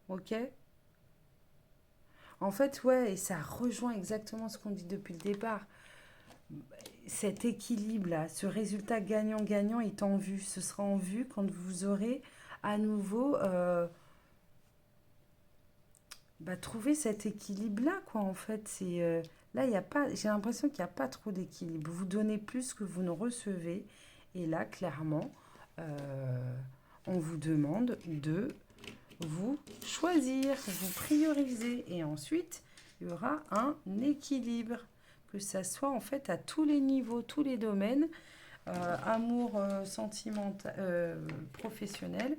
Ok? En fait, ouais, et ça rejoint exactement ce qu'on dit depuis le départ. Cet équilibre-là, ce résultat gagnant-gagnant est en vue. Ce sera en vue quand vous aurez à nouveau trouvé cet équilibre-là, quoi, en fait. Là, il y a pas, j'ai l'impression qu'il n'y a pas trop d'équilibre. Vous donnez plus que vous ne recevez. Et là, clairement, on vous demande de vous choisir, vous prioriser. Et ensuite, il y aura un équilibre. Que ça soit, en fait, à tous les niveaux, tous les domaines. amour sentimental, professionnel,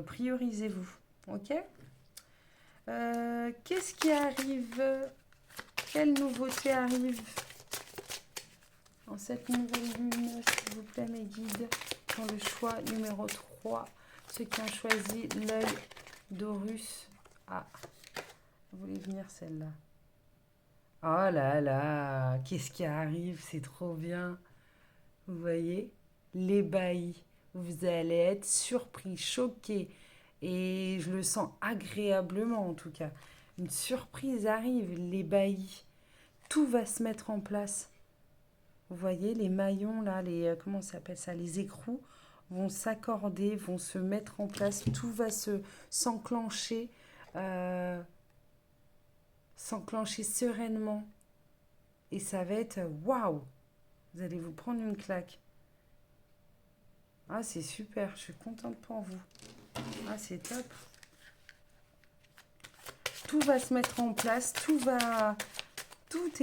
priorisez-vous. Ok. Qu'est-ce qui arrive? Quelle nouveauté arrive en cette nouvelle lune, s'il vous plaît, mes guides, dans le choix numéro 3, ceux qui ont choisi l'œil d'Horus. Ah, vous voulez venir celle-là? Oh là là, qu'est-ce qui arrive? C'est trop bien. Vous voyez? L'ébahi. Vous allez être surpris, choqué. Et je le sens agréablement en tout cas. Une surprise arrive, l'ébahi. Tout va se mettre en place. Vous voyez, les maillons là, comment ça s'appelle ça? Les écrous vont s'accorder, vont se mettre en place. Tout va s'enclencher, euh, s'enclencher sereinement. Et ça va être waouh! Vous allez vous prendre une claque. Ah, c'est super, je suis contente pour vous. Ah, c'est top. Tout va se mettre en place, tout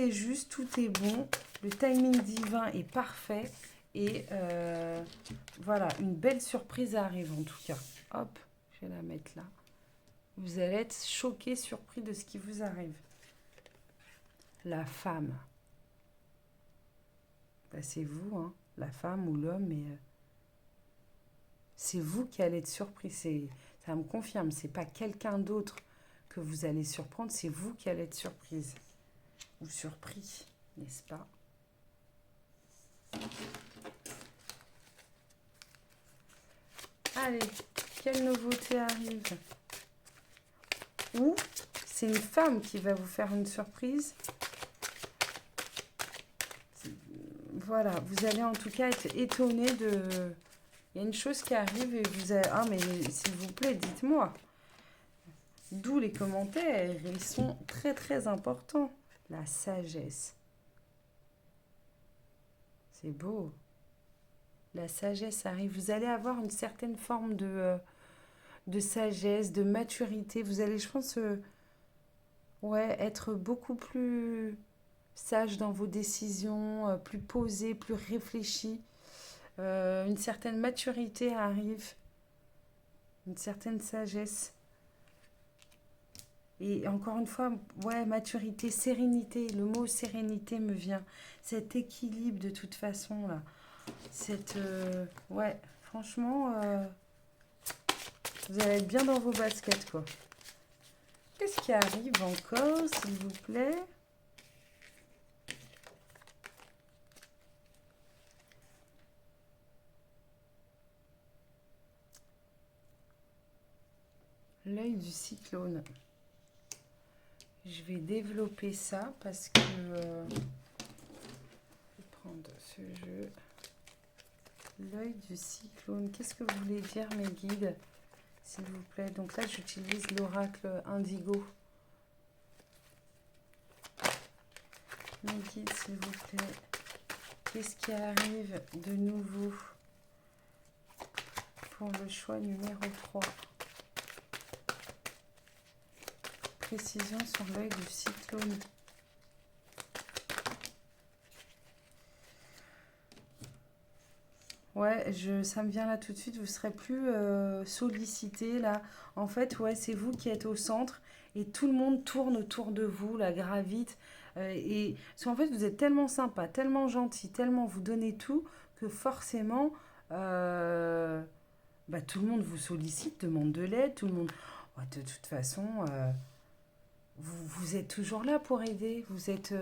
est juste, tout est bon. Le timing divin est parfait. Et voilà, une belle surprise arrive en tout cas. Hop, je vais la mettre là. Vous allez être choqué, surpris de ce qui vous arrive. La femme. Ben, c'est vous, hein, la femme ou l'homme, mais c'est vous qui allez être surpris. Ça me confirme, c'est pas quelqu'un d'autre que vous allez surprendre, c'est vous qui allez être surprise. Ou surpris, n'est-ce pas? Allez, quelle nouveauté arrive? Ou c'est une femme qui va vous faire une surprise. Voilà, vous allez en tout cas être étonné de... Il y a une chose qui arrive et vous allez... Ah, mais s'il vous plaît, dites-moi. D'où les commentaires, ils sont très très importants. La sagesse. C'est beau. La sagesse arrive. Vous allez avoir une certaine forme de sagesse, de maturité. Vous allez, je pense, ouais, être beaucoup plus sage dans vos décisions, plus posé, plus réfléchi. Une certaine maturité arrive, une certaine sagesse. Et encore une fois, ouais, maturité, sérénité, le mot sérénité me vient. Cet équilibre de toute façon, là. Ouais, franchement, vous allez être bien dans vos baskets, quoi. Qu'est-ce qui arrive encore, s'il vous plaît? L'œil du cyclone. Je vais développer ça parce que... je vais prendre ce jeu. L'œil du cyclone. Qu'est-ce que vous voulez dire, mes guides, s'il vous plaît? Donc là, j'utilise l'oracle indigo. Mes guides, s'il vous plaît. Qu'est-ce qui arrive de nouveau pour le choix numéro 3? Précision sur l'œil du cyclone. Ouais, ça me vient là tout de suite, vous serez plus sollicité là. En fait, ouais, c'est vous qui êtes au centre et tout le monde tourne autour de vous, la gravite. Et parce qu'en fait, vous êtes tellement sympa, tellement gentil, tellement vous donnez tout que forcément, bah, tout le monde vous sollicite, demande de l'aide, tout le monde. Ouais, de toute façon, vous êtes toujours là pour aider. Vous êtes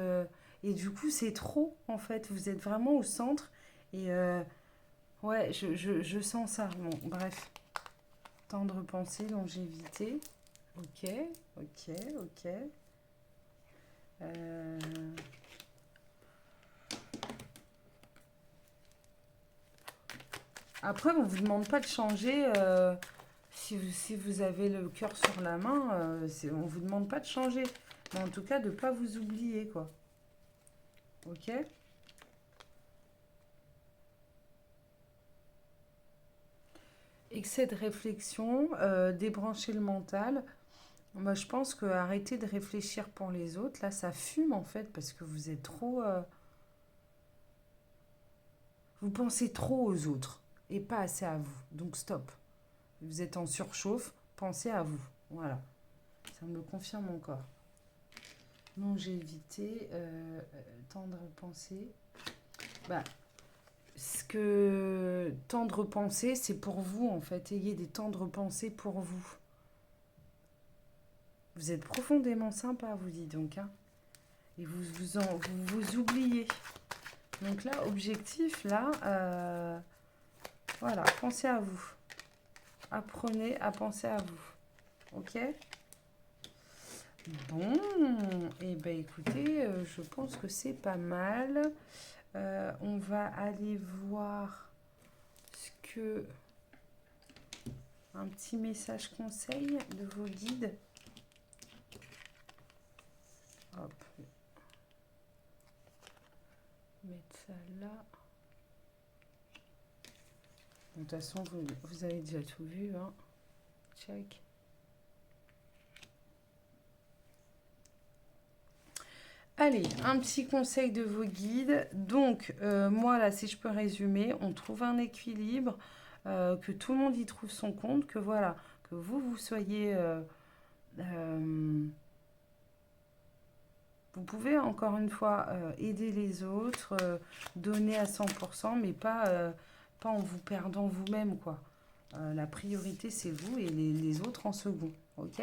et du coup, c'est trop en fait. Vous êtes vraiment au centre et ouais, je sens ça. Bon, bref. Tendre pensée, longévité. Ok, ok, ok. Euh, Après, on ne vous demande pas de changer si vous avez le cœur sur la main. On ne vous demande pas de changer. Mais en tout cas, de ne pas vous oublier, quoi. Ok? Excès de réflexion, débrancher le mental. Moi, je pense que arrêter de réfléchir pour les autres, là, ça fume en fait, parce que vous êtes trop. Vous pensez trop aux autres et pas assez à vous. Donc stop. Vous êtes en surchauffe, pensez à vous. Voilà. Ça me le confirme encore. Longévité, tendre pensée. Bah, ce que tendre pensée, c'est pour vous en fait. Ayez des tendres pensées pour vous. Vous êtes profondément sympa, vous dites donc. Hein. Et vous oubliez. Donc là, objectif, là, voilà, pensez à vous. Apprenez à penser à vous. Ok? Bon, et ben écoutez, je pense que c'est pas mal. On va aller voir ce que un petit message conseil de vos guides. Hop. Mettre ça là. De toute façon, vous avez déjà tout vu. Hein. Check. Allez, un petit conseil de vos guides. Donc, moi, là, si je peux résumer, on trouve un équilibre, que tout le monde y trouve son compte, que voilà, que vous soyez... vous pouvez, encore une fois, aider les autres, donner à 100%, mais pas en vous perdant vous-même, quoi. La priorité, c'est vous et les autres en second, ok?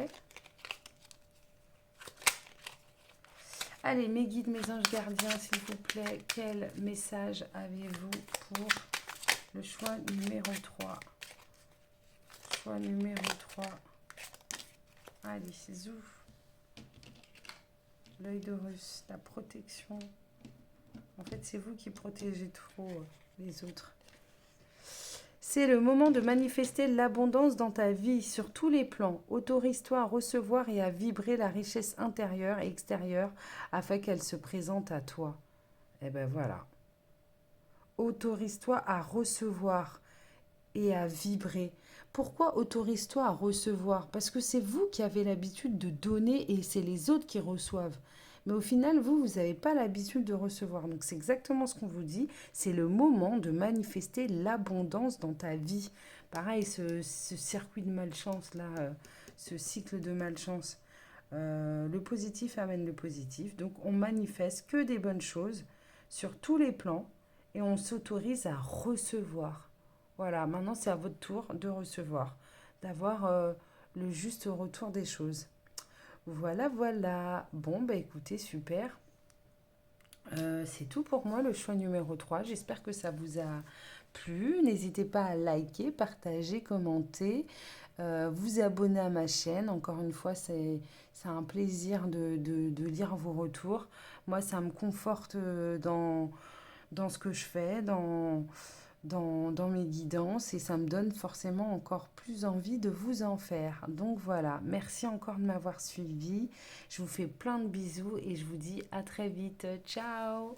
Allez, mes guides, mes anges gardiens, s'il vous plaît, quel message avez-vous pour le choix numéro 3? Choix numéro 3. Allez, zou. L'œil d'Horus, la protection. En fait, c'est vous qui protégez trop les autres. C'est le moment de manifester l'abondance dans ta vie sur tous les plans. Autorise-toi à recevoir et à vibrer la richesse intérieure et extérieure afin qu'elle se présente à toi. Et ben voilà. Autorise-toi à recevoir et à vibrer. Pourquoi autorise-toi à recevoir? Parce que c'est vous qui avez l'habitude de donner et c'est les autres qui reçoivent. Mais au final, vous n'avez pas l'habitude de recevoir. Donc c'est exactement ce qu'on vous dit. C'est le moment de manifester l'abondance dans ta vie. Pareil, ce circuit de malchance, là, ce cycle de malchance. Le positif amène le positif. Donc on manifeste que des bonnes choses sur tous les plans et on s'autorise à recevoir. Voilà, maintenant c'est à votre tour de recevoir, d'avoir le juste retour des choses. Voilà, voilà. Bon, bah écoutez, super. C'est tout pour moi, le choix numéro 3. J'espère que ça vous a plu. N'hésitez pas à liker, partager, commenter, vous abonner à ma chaîne. Encore une fois, c'est un plaisir de lire vos retours. Moi, ça me conforte dans ce que je fais, dans mes guidances et ça me donne forcément encore plus envie de vous en faire. Donc voilà, merci encore de m'avoir suivi. Je vous fais plein de bisous et je vous dis à très vite. Ciao!